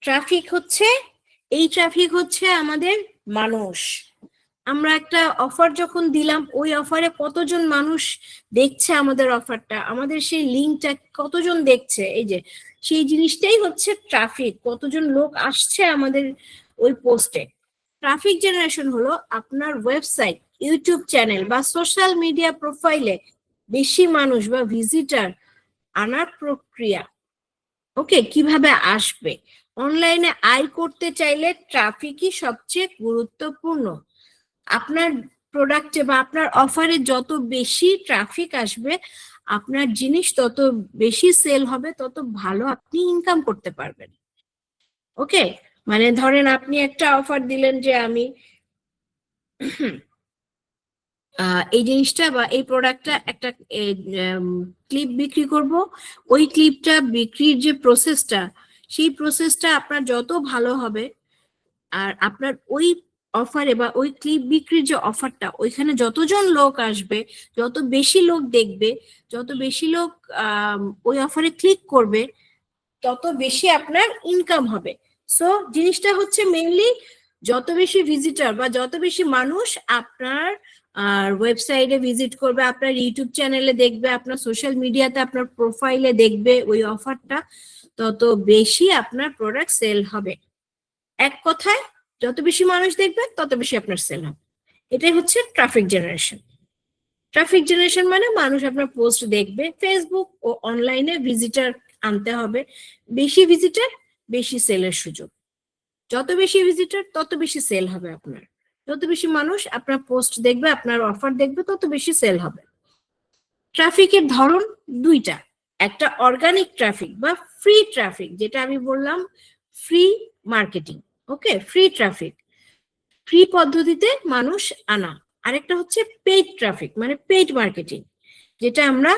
ট্রাফিক হচ্ছে, এই ট্রাফিক হচ্ছে আমাদের মানুষ। আমরা একটা অফার যখন দিলাম, ওই অফারে কতজন মানুষ দেখছে আমাদের অফারটা, আমাদের সেই লিঙ্কটা কতজন দেখছে, এই যে সেই জিনিসটাই হচ্ছে ট্রাফিক, কতজন লোক আসছে আমাদের ওই পোস্টে। ট্রাফিক জেনারেশন হলো আপনার ওয়েবসাইট, ইউটিউব চ্যানেল বা সোশ্যাল মিডিয়া প্রোফাইলে বেশি মানুষ বা ভিজিটার আনার প্রক্রিয়া। ওকে, কিভাবে আসবে? অনলাইনে আয় করতে চাইলে ট্রাফিকই সবচেয়ে গুরুত্বপূর্ণ। আপনার প্রোডাক্টে বা আপনার অফারে যত বেশি ট্রাফিক আসবে, আপনার জিনিস তত বেশি সেল হবে, তত ভালো আপনি ইনকাম করতে পারবেন। ওকে, মানে ধরেন আপনি একটা অফার দিলেন যে আমি এই জিনিসটা বা এই প্রোডাক্টটা একটা ক্লিপ বিক্রি করব, ওই ক্লিপটা বিক্রির যে প্রসেসটা, সেই প্রসেসটা আপনার যত ভালো হবে, আর আপনার ওই অফারে বা ওই ক্লিপ বিক্রির যে অফারটা, ওইখানে যতজন লোক আসবে, যত বেশি লোক দেখবে, যত বেশি লোক ওই অফারে ক্লিক করবে, তত বেশি আপনার ইনকাম হবে। সো জিনিসটা হচ্ছে মেইনলি যত বেশি ভিজিটর বা যত বেশি মানুষ আপনার ওয়েবসাইটে ভিজিট করবে, আপনার ইউটিউব চ্যানেলে দেখবে, আপনার সোশ্যাল মিডিয়াতে আপনার প্রোফাইলে দেখবে ওই অফারটা, তত বেশি আপনার প্রোডাক্ট সেল হবে। এক কথায় যত বেশি মানুষ দেখবে তত বেশি আপনার সেল হবে। এটাই হচ্ছে ট্রাফিক জেনারেশন। ট্রাফিক জেনারেশন মানে মানুষ আপনার পোস্ট দেখবে, ফেসবুক ও অনলাইনে ভিজিটার আনতে হবে, বেশি ভিজিটার বেশি সেলের সুযোগ। যত বেশি ভিজিটর তত বেশি সেল হবে আপনার, যত বেশি মানুষ আপনার পোস্ট দেখবে, আপনার অফার দেখবে, তত বেশি সেল হবে। ট্রাফিকের ধরন দুইটা, একটা অর্গানিক ট্রাফিক বা ফ্রি ট্রাফিক, যেটা আমি বললাম ফ্রি মার্কেটিং, ওকে, ফ্রি ট্রাফিক, ফ্রি পদ্ধতিতে মানুষ আনা। আরেকটা হচ্ছে পেইড ট্রাফিক, মানে পেইড মার্কেটিং, যেটা আমরা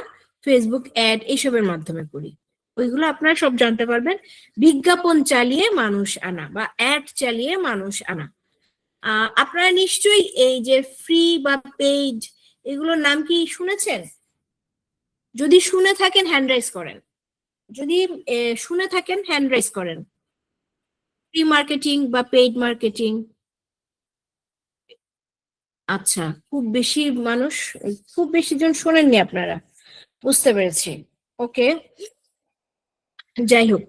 ফেসবুক অ্যাড এইসবের মাধ্যমে করি। ওইগুলো আপনারা সব জানতে পারবেন। বিজ্ঞাপন চালিয়ে মানুষ আনা বা অ্যাড চালিয়ে মানুষ আনা। আপনারা নিশ্চয়ই এই যে ফ্রি বা পেইড এগুলোর নাম কি শুনেছেন? যদি শুনে থাকেন হ্যান্ড রাইজ করেন, যদি শুনে থাকেন হ্যান্ড রাইজ করেন। ফ্রি মার্কেটিং বা পেইড মার্কেটিং। আচ্ছা, খুব বেশি মানুষ, খুব বেশি জন শোনেননি আপনারা, বুঝতে পেরেছি। ওকে, যাই হোক,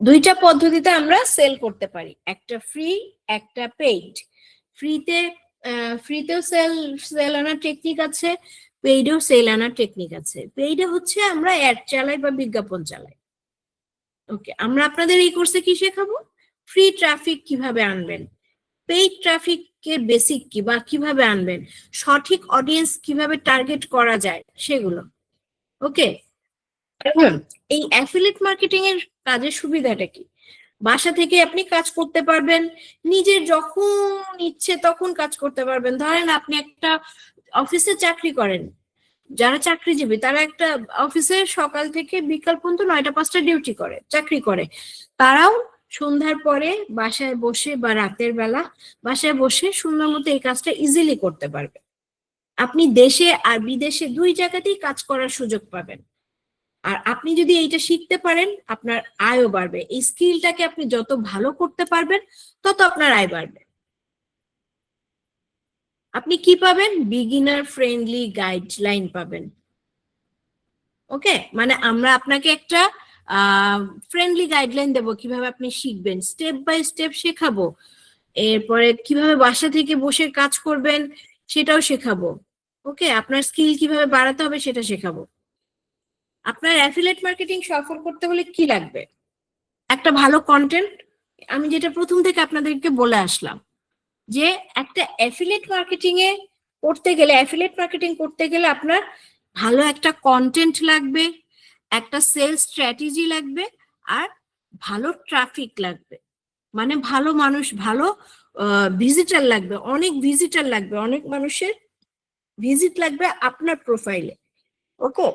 দুইটা পদ্ধতিতে আমরা সেল করতে পারি, একটা ফ্রি, একটা পেইড। ফ্রিতে ফ্রিতেও সেল সেল আনার টেকনিক আছে, পেইডেও সেল আনার টেকনিক আছে। পেইডে হচ্ছে আমরা অ্যাড চালাই বা বিজ্ঞাপন চালাই। ওকে, আমরা আপনাদের এই কোর্সে কি শেখাবো? ফ্রি ট্রাফিক কিভাবে আনবেন, পেইড ট্রাফিকের বেসিক কি বা কিভাবে আনবেন, সঠিক অডিয়েন্স কিভাবে টার্গেট করা যায় সেগুলো। ওকে, এই অ্যাফিলিয়েট মার্কেটিং এর কাজের সুবিধাটা কি? বাসা থেকে আপনি কাজ করতে পারবেন, নিজের যখন ইচ্ছে তখন কাজ করতে পারবেন। ধরেন আপনি একটা অফিসে চাকরি করেন, যারা চাকরিজীবী তারা একটা অফিসে সকাল থেকে বিকাল পর্যন্ত 9টা 5টা ডিউটি করে, চাকরি করে, তারাও সন্ধ্যার পরে বাসায় বসে বা রাতের বেলা বাসায় বসে সুন্দর মতো এই কাজটা ইজিলি করতে পারবে। আপনি দেশে আর বিদেশে দুই জায়গাতেই কাজ করার সুযোগ পাবেন। আর আপনি যদি এইটা শিখতে পারেন, আপনার আয়ও বাড়বে। এই স্কিলটাকে আপনি যত ভালো করতে পারবেন তত আপনার আয় বাড়বে। আপনি কি পাবেন? বিগিনার ফ্রেন্ডলি গাইডলাইন পাবেন। ওকে, মানে আমরা আপনাকে একটা ফ্রেন্ডলি গাইডলাইন দেবো কিভাবে আপনি শিখবেন, স্টেপ বাই স্টেপ শেখাবো। এরপরে কিভাবে বাসা থেকে বসে কাজ করবেন সেটাও শেখাবো। ওকে, আপনার স্কিল কিভাবে বাড়াতে হবে সেটা শেখাবো। আপনার অ্যাফিলিয়েট মার্কেটিং সফল করতে হলে কি লাগবে? একটা ভালো কন্টেন্ট, আমি যেটা প্রথম থেকে আপনাদেরকে বলে আসলাম, যে একটা অ্যাফিলিয়েট মার্কেটিং এ করতে গেলে, অ্যাফিলিয়েট মার্কেটিং করতে গেলে আপনার ভালো একটা কন্টেন্ট লাগবে, একটা সেলস স্ট্র্যাটেজি লাগবে, আর ভালো ট্রাফিক লাগবে, মানে ভালো মানুষ, ভালো ভিজিটার লাগবে, অনেক ভিজিটার লাগবে, অনেক মানুষের ভিজিট লাগবে আপনার প্রোফাইলে। ওকে,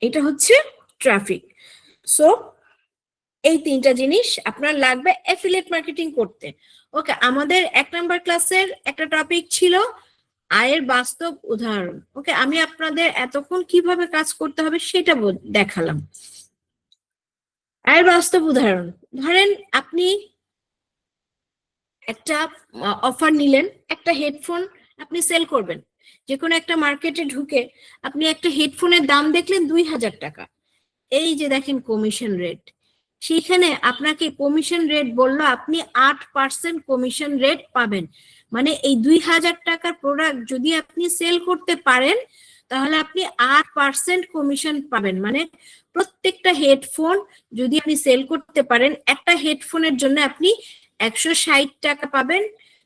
এটা হচ্ছে ট্রাফিক। সো এই তিনটা জিনিস আপনার লাগবে অ্যাফিলিয়েট মার্কেটিং করতে। ওকে, আমাদের 1 নম্বর ক্লাসের একটা টপিক ছিল আয়ের বাস্তব উদাহরণ। ওকে, আমি আপনাদের এতক্ষণ কিভাবে কাজ করতে হবে সেটা দেখালাম। আয়ের বাস্তব উদাহরণ, ধরেন আপনি একটা অফার নিলেন, একটা হেডফোন আপনি সেল করবেন। যে কোনো একটা মার্কেটে ঢুকে আপনি একটা হেডফোনের দাম দেখলেন 2000 টাকা। এই যে দেখেন কমিশন রেট, সেইখানে আপনাকে কমিশন রেট বললো আপনি 8% কমিশন রেট পাবেন। মানে এই 2000 টাকার প্রোডাক্ট যদি আপনি সেল করতে পারেন তাহলে আপনি 8% কমিশন পাবেন। মানে প্রত্যেকটা হেডফোন যদি আপনি সেল করতে পারেন, একটা হেডফোনের জন্য আপনি 160 টাকা পাবেন।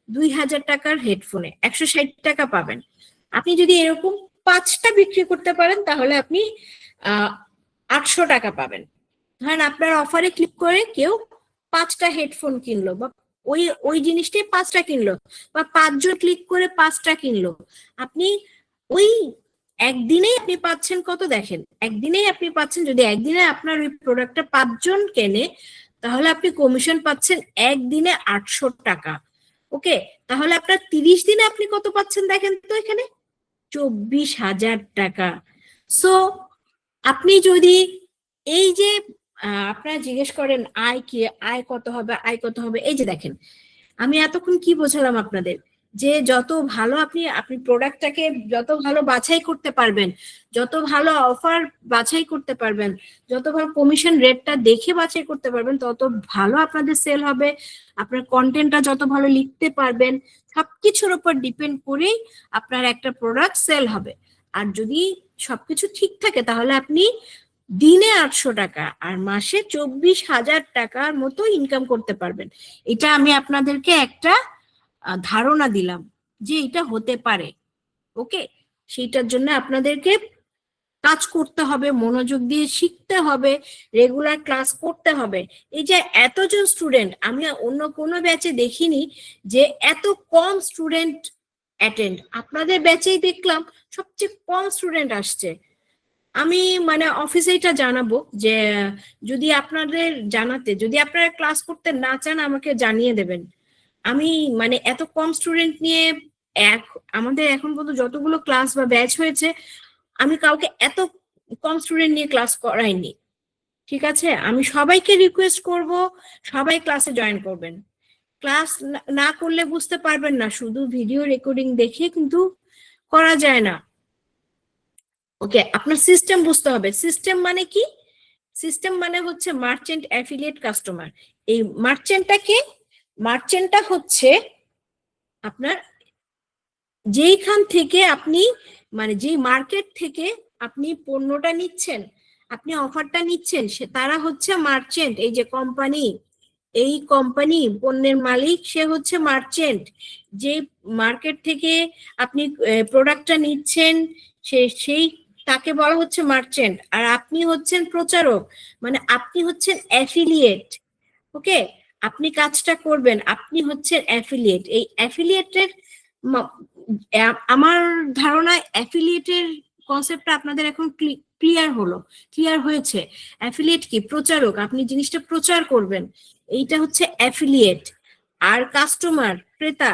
2000 টাকার হেডফোনে 160 টাকা পাবেন। আপনি যদি এরকম 5টা বিক্রি করতে পারেন তাহলে আপনি 800 টাকা পাবেন। ধরেন আপনার অফারে ক্লিক করে কেউ 5টা হেডফোন কিনলো, বা ওই ওই জিনিসটাই 5টা কিনলো, বা 5জন ক্লিক করে 5টা কিনলো, আপনি ওই একদিনেই আপনি পাচ্ছেন কত দেখেন, একদিনেই আপনি পাচ্ছেন, যদি একদিনে আপনার ওই প্রোডাক্টটা 5জন কেনে তাহলে আপনি কমিশন পাচ্ছেন একদিনে 800 টাকা। ওকে, তাহলে আপনার 30 দিনে আপনি কত পাচ্ছেন দেখেন তো, এখানে 24,000 টাকা। সো আপনি যদি এই যে আপনারা জিজ্ঞেস করেন আয় কি, আয় কত হবে, আয় কত হবে, এই যে দেখেন আমি এতক্ষণ কি বোঝালাম আপনাদের, যে যত ভালো আপনি আপনি প্রোডাক্টটাকে যত ভালো বাছাই করতে পারবেন, যত ভালো অফার বাছাই করতে পারবেন, যত ভালো কমিশন রেটটা দেখে বাছাই করতে পারবেন, তত ভালো আপনাদের সেল হবে। আপনার কন্টেন্টটা যত ভালো লিখতে পারবেন, সবকিছুর উপর ডিপেন্ড করেই আপনার একটা প্রোডাক্ট সেল হবে। আর যদি সবকিছু ঠিক থাকে তাহলে আপনি দিনে 800 টাকা আর মাসে 24,000 টাকার মতো ইনকাম করতে পারবেন। এটা আমি আপনাদেরকে একটা ধারণা দিলাম যে এটা হতে পারে। ওকে, সেইটার জন্য আপনাদেরকে কাজ করতে হবে, মনোযোগ দিয়ে শিখতে হবে, রেগুলার ক্লাস করতে হবে। এই যে এতজন স্টুডেন্ট, আমি অন্য কোনো ব্যাচে দেখিনি যে এত কম স্টুডেন্ট অ্যাটেন্ড। আপনাদের ব্যাচেই দেখলাম সবচেয়ে কম স্টুডেন্ট আসছে। আমি মানে অফিসে এটা জানাবো যে যদি আপনাদের জানাতে, যদি আপনারা ক্লাস করতে না চান আমাকে জানিয়ে দেবেন। আমি মানে এত কম স্টুডেন্ট নিয়ে এক আমাদের এখন পর্যন্ত যতগুলো ক্লাস বা ব্যাচ হয়েছে আমি কাউকে এত কম স্টুডেন্ট নিয়ে ক্লাস করাইনি। ঠিক আছে, আমি সবাইকে রিকোয়েস্ট করব সবাই ক্লাসে জয়েন করবেন। ক্লাস না করলে বুঝতে পারবেন না, শুধু ভিডিও রেকর্ডিং দেখে কিন্তু করা যায় না। ওকে, আপনার সিস্টেম বুঝতে হবে। সিস্টেম মানে কি? সিস্টেম মানে হচ্ছে মার্চেন্ট, অ্যাফিলিয়েট, কাস্টমার। এই মার্চেন্টটা হচ্ছে আপনার যেইখান থেকে আপনি মানে যেই মার্কেট থেকে আপনি পণ্যটা নিচ্ছেন, আপনি অফারটা নিচ্ছেন, সে তারা হচ্ছে মার্চেন্ট। এই যে কোম্পানি, এই কোম্পানি পণ্যের মালিক, সে হচ্ছে মার্চেন্ট। যে মার্কেট থেকে আপনি প্রোডাক্টটা নিচ্ছেন সেই তাকে বলা হচ্ছে মার্চেন্ট। আর আপনি হচ্ছেন প্রচারক, মানে আপনি হচ্ছেন অ্যাফিলিয়েট। ওকে, আপনি কাজটা করবেন, আপনি হচ্ছেন অ্যাফিলিয়েট। এই অ্যাফিলিয়েটের আমার ধারণা অ্যাফিলিয়েটের কনসেপ্টটা আপনাদের এখন ক্লিয়ার হয়েছে। অ্যাফিলিয়েট কি? প্রচারক, আপনি জিনিসটা প্রচার করবেন, এইটা হচ্ছে অ্যাফিলিয়েট। আর কাস্টমার, ক্রেতা,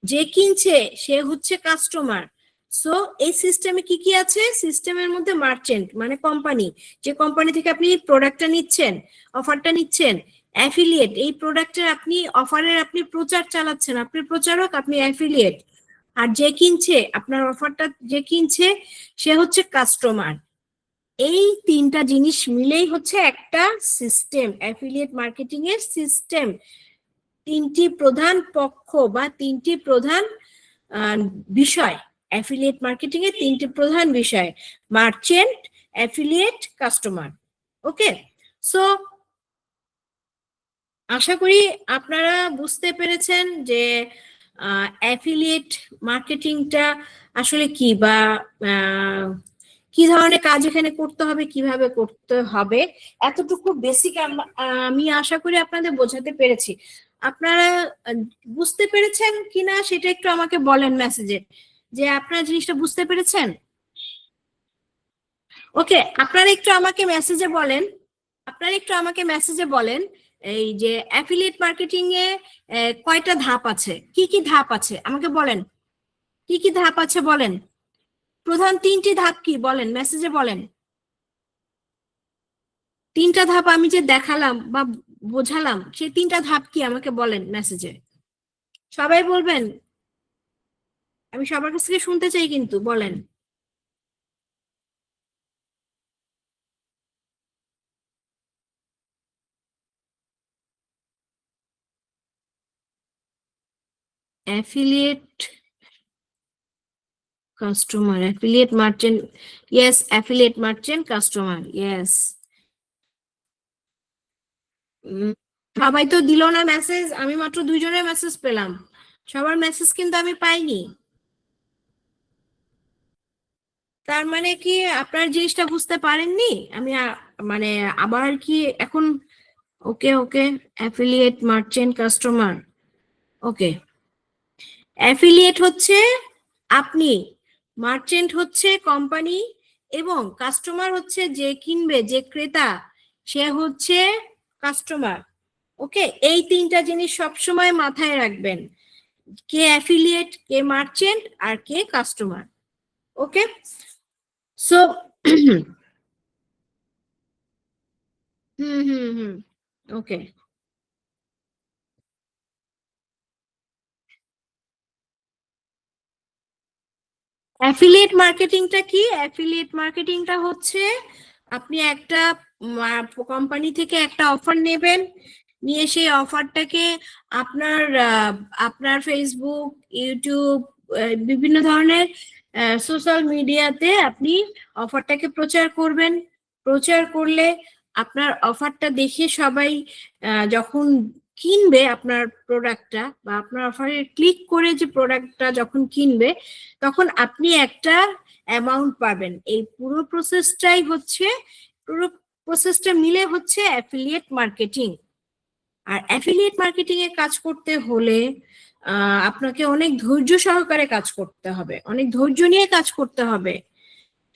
যে কিনছে সে হচ্ছে কাস্টমার। সো এই সিস্টেমে কি কি আছে? সিস্টেমের মধ্যে মার্চেন্ট মানে কোম্পানি, যে কোম্পানি থেকে আপনি প্রোডাক্টটা নিচ্ছেন, অফারটা নিচ্ছেন। অ্যাফিলিয়েট, এই প্রোডাক্টের আপনি অফারের আপনি প্রচার চালাচ্ছেন, আপনি প্রচারক, আপনি অ্যাফিলিয়েট। আর যে কিনছে আপনার অফারটা, যে কিনছে সে হচ্ছে কাস্টমার। এই তিনটা জিনিস মিলেই হচ্ছে একটা সিস্টেম, অ্যাফিলিয়েট মার্কেটিং এর সিস্টেম। তিনটি প্রধান পক্ষ বা তিনটি প্রধান বিষয়, অ্যাফিলিয়েট মার্কেটিং এর তিনটি প্রধান বিষয়: মার্চেন্ট, অ্যাফিলিয়েট, কাস্টমার। ওকে, সো আশা করি আপনারা বুঝতে পেরেছেন যে অ্যাফিলিয়েট মার্কেটিংটা আসলে কি, বা কি ধরনের কাজ এখানে করতে হবে, কিভাবে করতে হবে। এতটুকু বেসিক আমি আশা করি আপনাদের বোঝাতে পেরেছি। আপনারা বুঝতে পেরেছেন কিনা সেটা একটু আমাকে বলেন মেসেজে, যে আপনারা জিনিসটা বুঝতে পেরেছেন। ওকে, আপনারা একটু আমাকে মেসেজে বলেন, এই যে অ্যাফিলিয়েট মার্কেটিং এ কয়টা ধাপ আছে, কি কি ধাপ আছে আমাকে বলেন। কি কি ধাপ আছে বলেন, প্রধান তিনটি ধাপ কি বলেন, মেসেজে বলেন। তিনটা ধাপ আমি যে দেখালাম বা বোঝালাম, সেই তিনটা ধাপ কি আমাকে বলেন মেসেজে। সবাই বলবেন, আমি সবার কাছ থেকে শুনতে চাই কিন্তু, বলেন। Affiliate, customer, affiliate merchant, yes, affiliate merchant, customer, yes. সবাই তো দিল না মেসেজ, আমি মাত্র দুইজনের মেসেজ পেলাম, সবার মেসেজ কিন্তু আমি পাইনি। তার মানে কি আপনার জিনিসটা বুঝতে পারেননি? আমি মানে আবার কি এখন? ওকে ওকে, অ্যাফিলিয়েট, মার্চেন্ট, কাস্টমার। ওকে, অ্যাফিলিয়েট হচ্ছে আপনি, মার্চেন্ট হচ্ছে কোম্পানি, এবং কাস্টমার হচ্ছে যে কিনবে, যে ক্রেতা, সে হচ্ছে কাস্টমার। ওকে, এই তিনটা জিনিস সবসময় মাথায় রাখবেন: কে অ্যাফিলিয়েট, কে মার্চেন্ট, আর কে কাস্টমার। ওকে, সো হুম হুম হুম, ওকে। অ্যাফিলিয়েট মার্কেটিংটা কি? অ্যাফিলিয়েট মার্কেটিংটা হচ্ছে আপনি একটা কোম্পানি থেকে একটা অফার নেবেন, নিয়ে সেই অফারটাকে আপনার আপনার ফেসবুক, ইউটিউব, বিভিন্ন ধরনের সোশ্যাল মিডিয়াতে আপনি অফারটাকে প্রচার করবেন। প্রচার করলে আপনার অফারটা দেখে সবাই যখন কিনবে আপনার প্রোডাক্টটা বা আপনার অফারে ক্লিক করে যে প্রোডাক্টটা যখন কিনবে, তখন আপনি একটা অ্যামাউন্ট পাবেন। এই পুরো প্রসেসটা মিলে হচ্ছে অ্যাফিলিয়েট মার্কেটিং। আর অ্যাফিলিয়েট মার্কেটিং এ কাজ করতে হলে আপনাকে অনেক ধৈর্য সহকারে কাজ করতে হবে, অনেক ধৈর্য নিয়ে কাজ করতে হবে,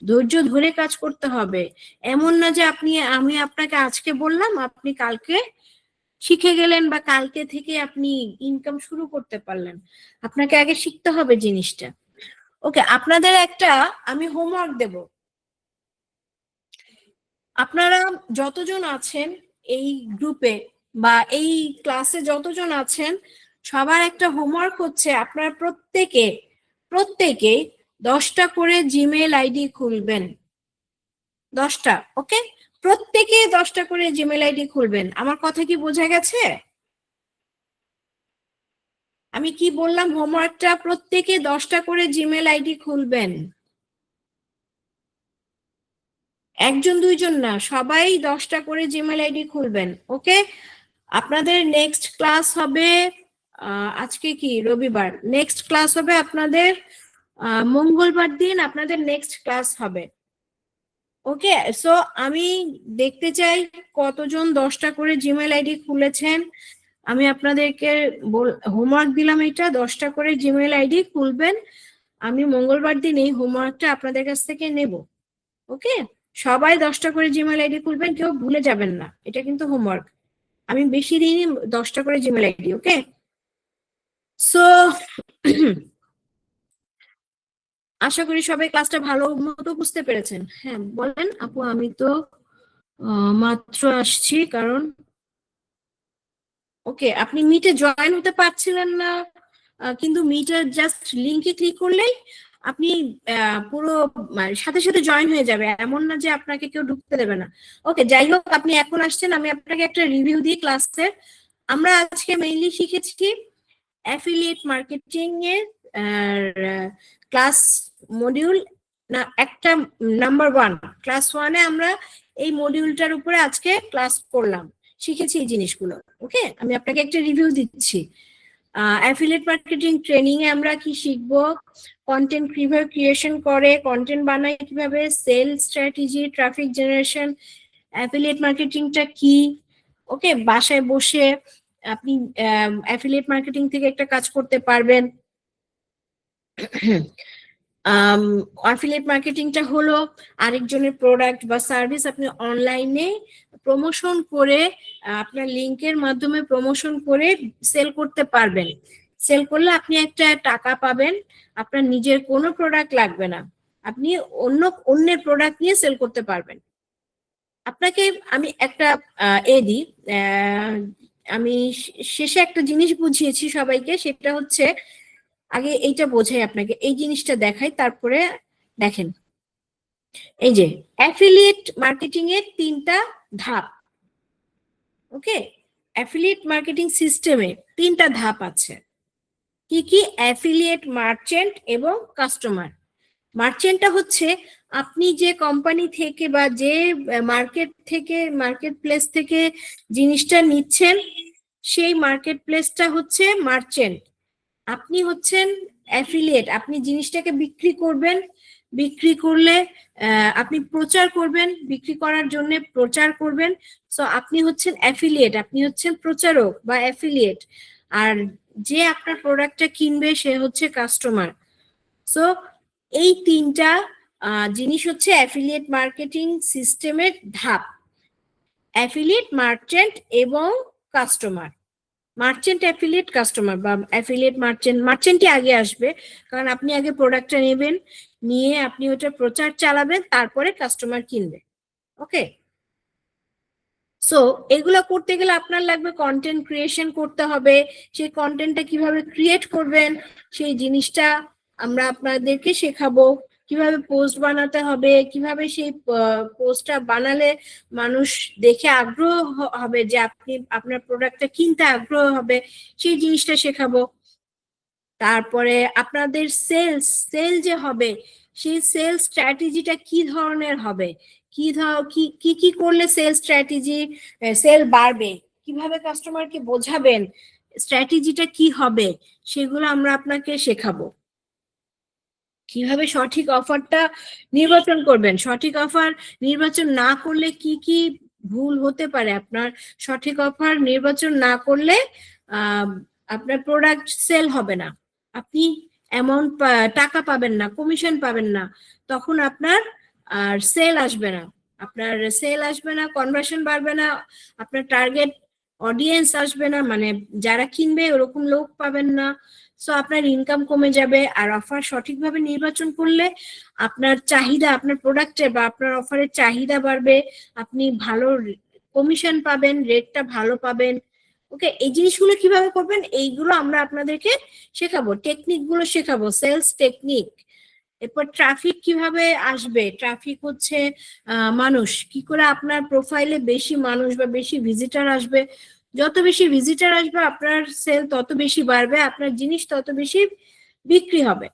ধৈর্য ধরে কাজ করতে হবে। এমন না যে আমি আপনাকে আজকে বললাম আপনি কালকে শিখে গেলেন বা কালকে থেকে আপনি ইনকাম শুরু করতে পারলেন। আপনাকে আগে শিখতে হবে জিনিসটা। ওকে, আপনাদের একটা আমি হোমওয়ার্ক দেব। আপনারা যতজন আছেন এই গ্রুপে বা এই ক্লাসে যতজন আছেন, সবার একটা হোমওয়ার্ক হচ্ছে আপনারা প্রত্যেকে 10টা করে জিমেইল আইডি খুলবেন। 10টা, ওকে? প্রত্যেকে 10টা করে জিমেইল আইডি খুলবেন। আমার কথা কি বোঝা গেছে? আমি কি বললাম? হোমওয়ার্কটা প্রত্যেকে 10টা করে জিমেইল আইডি খুলবেন। একজন দুইজন না, সবাই 10টা করে জিমেইল আইডি খুলবেন, ওকে? আপনাদের নেক্সট ক্লাস হবে আজকে কি রবিবার, নেক্সট ক্লাস হবে আপনাদের মঙ্গলবার দিন আপনাদের নেক্সট ক্লাস হবে। ওকে, সো আমি দেখতে চাই কতজন 10টা করে জিমেইল আইডি খুলেছেন। আমি আপনাদেরকে হোমওয়ার্ক দিলাম, এটা 10টা করে জিমেইল আইডি খুলবেন। আমি মঙ্গলবার দিন এই হোমওয়ার্কটা আপনাদের কাছ থেকে নেব। ওকে, সবাই 10টা করে জিমেইল আইডি খুলবেন, কেউ ভুলে যাবেন না, এটা কিন্তু হোমওয়ার্ক। আমি বেশি দিনই 10টা করে জিমেইল আইডি, ওকে? সো আশা করি সবাই ক্লাসটা ভালো মতো বুঝতে পেরেছেন। হ্যাঁ বলেন আপু, আমি তো মাত্র আসছি। কারণ ওকে, আপনি মিটে জয়েন হতে পারছিলেন না, কিন্তু মিটের জাস্ট লিংকে ক্লিক করলেই আপনি পুরো সাথে সাথে জয়েন হয়ে যাবে, এমন না যে আপনাকে কেউ ঢুকতে দেবে না। ওকে, যাই হোক, আপনি এখন আসছেন, আমি আপনাকে একটা রিভিউ দিই ক্লাসের। আমরা আজকে মেইনলি শিখেছি অ্যাফিলিয়েট মার্কেটিং এর ক্লাস মডিউল না একটা নাম্বার 1, ক্লাস 1-এ আমরা এই মডিউলটার উপরে আজকে ক্লাস করলাম, শিখেছি এই জিনিসগুলো। ওকে, আমি আপনাকে একটা রিভিউ দিচ্ছি। অ্যাফিলিয়েট মার্কেটিং ট্রেনিং এ আমরা কি শিখবো? কন্টেন্ট কিভাবে ক্রিয়েশন করে, কন্টেন্ট বানায় কিভাবে, sale strategy, traffic generation, affiliate মার্কেটিংটা কি। ওকে, বাসায় বসে আপনি অ্যাফিলিয়েট মার্কেটিং থেকে একটা কাজ করতে পারবেন। অ্যাফিলিয়েট মার্কেটিংটা হলো আরেকজনের প্রোডাক্ট বা সার্ভিস আপনি অনলাইনে প্রমোশন করে, আপনার লিংকের মাধ্যমে প্রমোশন করে সেল করতে পারবেন। সেল করলে আপনি একটা টাকা পাবেন, আপনার নিজের কোনো প্রোডাক্ট লাগবে না, আপনি অন্যের প্রোডাক্ট নিয়ে সেল করতে পারবেন। আপনাকে আমি একটা দিই, আমি শেষে একটা জিনিস বুঝিয়েছি সবাইকে, সেটা হচ্ছে আগে এইটা বোঝাই আপনাকে, এই জিনিসটা দেখাই, তারপরে দেখেন। এই যে অ্যাফিলিয়েট মার্কেটিং এর 3টা ধাপ। ওকে, অ্যাফিলিয়েট মার্কেটিং সিস্টেমে 3টা ধাপ আছে। কি কি? অ্যাফিলিয়েট, মার্চেন্ট এবং কাস্টমার। মার্চেন্টটা হচ্ছে আপনি যে কোম্পানি থেকে বা যে মার্কেট প্লেস থেকে জিনিসটা নিচ্ছেন, সেই মার্কেট প্লেসটা হচ্ছে মার্চেন্ট। আপনি হচ্ছেন অ্যাফিলিয়েট, আপনি জিনিসটাকে বিক্রি করবেন, বিক্রি করলে আপনি প্রচার করবেন, বিক্রি করার জন্য প্রচার করবেন। সো আপনি হচ্ছেন অ্যাফিলিয়েট, আপনি হচ্ছেন প্রচারক বা অ্যাফিলিয়েট। আর যে আপনার প্রোডাক্টটা কিনবে সে হচ্ছে কাস্টমার। সো এই 3টা জিনিস হচ্ছে অ্যাফিলিয়েট মার্কেটিং সিস্টেমের ধাপ, অ্যাফিলিয়েট, মার্চেন্ট এবং কাস্টমার। মার্চেন্ট, অ্যাফিলিয়েট, কাস্টমার বা অ্যাফিলিয়েট, মার্চেন্টই আগে আসবে, কারণ আপনি আগে প্রোডাক্টটা নেবেন, নিয়ে আপনি ওটা প্রচার চালাবেন, তারপরে কাস্টমার কিনবে। ওকে, সো এগুলো করতে গেলে আপনার লাগবে কন্টেন্ট ক্রিয়েশন করতে হবে। সেই কন্টেন্টটা কিভাবে ক্রিয়েট করবেন সেই জিনিসটা আমরা আপনাদেরকে শেখাবো। কিভাবে পোস্ট বানাতে হবে, কিভাবে সেই পোস্টটা বানালে মানুষ দেখে আগ্রহ হবে, যে আপনি আপনার প্রোডাক্টটা কিনতে আগ্রহ হবে, সেই জিনিসটা শেখাবো। তারপরে আপনাদের সেল যে হবে সেই সেল স্ট্র্যাটেজিটা কি ধরনের হবে, কি কি করলে সেল স্ট্র্যাটেজি সেল বাড়বে, কিভাবে কাস্টমারকে বোঝাবেন, স্ট্র্যাটেজিটা কি হবে, সেগুলো আমরা আপনাকে শেখাবো। কিভাবে সঠিক অফারটা নির্বাচন করবেন, সঠিক অফার নির্বাচন না করলে কি কি ভুল হতে পারে, আপনার সঠিক অফার নির্বাচন না করলে আপনার প্রোডাক্ট সেল হবে না, আপনি অ্যামাউন্ট টাকা পাবেন না, কমিশন পাবেন না, তখন আপনার আর সেল আসবে না, কনভার্সন বাড়বে না, আপনার টার্গেট অডিয়েন্স আসবে না, মানে যারা কিনবে ওরকম লোক পাবেন না, সো আপনার ইনকাম কমে যাবে। আর অফার সঠিকভাবে নির্বাচন করলে আপনার চাহিদা, আপনার প্রোডাক্টের বা আপনার অফারের চাহিদা বাড়বে, আপনি ভালো কমিশন পাবেন, রেটটা ভালো পাবেন। ওকে, এই জিনিসগুলো কিভাবে করবেন এইগুলো আমরা আপনাদেরকে শেখাবো, টেকনিক গুলো শেখাবো, সেলস টেকনিক। এরপর ট্রাফিক কিভাবে আসবে, ট্রাফিক হচ্ছে মানুষ, কি করে আপনার প্রোফাইলে বেশি মানুষ বা বেশি ভিজিটার আসবে, যত বেশি ভিজিটার আসবে আপনার সেল তত বেশি বাড়বে, আপনার জিনিস তত বেশি বিক্রি হবে।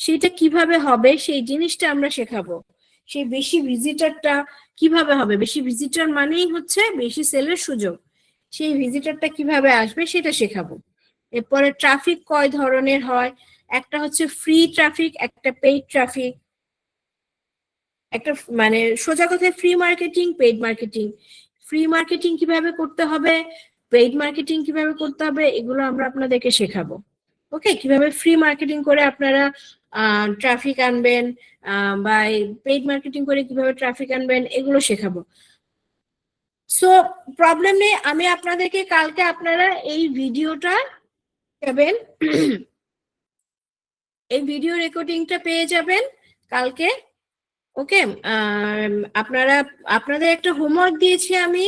সেটা কিভাবে হবে সেই জিনিসটা আমরা শেখাবো। সেই বেশি ভিজিটারটা কিভাবে হবে, বেশি ভিজিটার মানেই হচ্ছে বেশি সেলের সুযোগ, সেই ভিজিটারটা কিভাবে আসবে সেটা শেখাবো। এরপরে ট্রাফিক কয় ধরনের হয়, একটা হচ্ছে ফ্রি ট্রাফিক, একটা পেইড ট্রাফিক, একটা মানে সোজা কথায় free marketing, paid marketing. Free marketing কিভাবে করতে হবে, পেইড মার্কেটিং কিভাবে করতে হবে, এগুলো আমরা আপনাদেরকে শেখাবো। ওকে, কিভাবে ফ্রি মার্কেটিং করে আপনারা ট্রাফিক আনবেন বা পেইড মার্কেটিং করে কিভাবে ট্রাফিক আনবেন, এগুলো শেখাবো। সো প্রবলেম নেই, আমি আপনাদেরকে কালকে আপনারা এই ভিডিওটা পাবেন, এই ভিডিও রেকর্ডিংটা পেয়ে যাবেন কালকে। ওকে, আপনারা আপনাদের একটা হোমওয়ার্ক দিয়েছি আমি,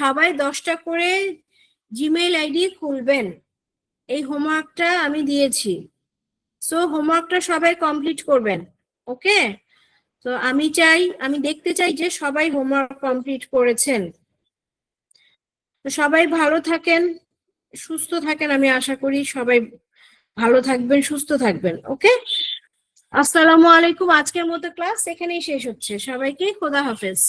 সবাই 10টা করে জিমেইল আইডি খুলবেন, এই হোমওয়ার্কটা আমি দিয়েছি। সো হোমওয়ার্কটা সবাই কমপ্লিট করবেন। ওকে, তো আমি দেখতে চাই যে সবাই হোমওয়ার্ক কমপ্লিট করেছেন। তো সবাই ভালো থাকেন, সুস্থ থাকেন, আমি আশা করি সবাই ভালো থাকবেন, সুস্থ থাকবেন। ওকে, আসসালামু আলাইকুম। আজকের মতো ক্লাস এখানেই শেষ হচ্ছে, সবাইকে খোদা হাফেজ।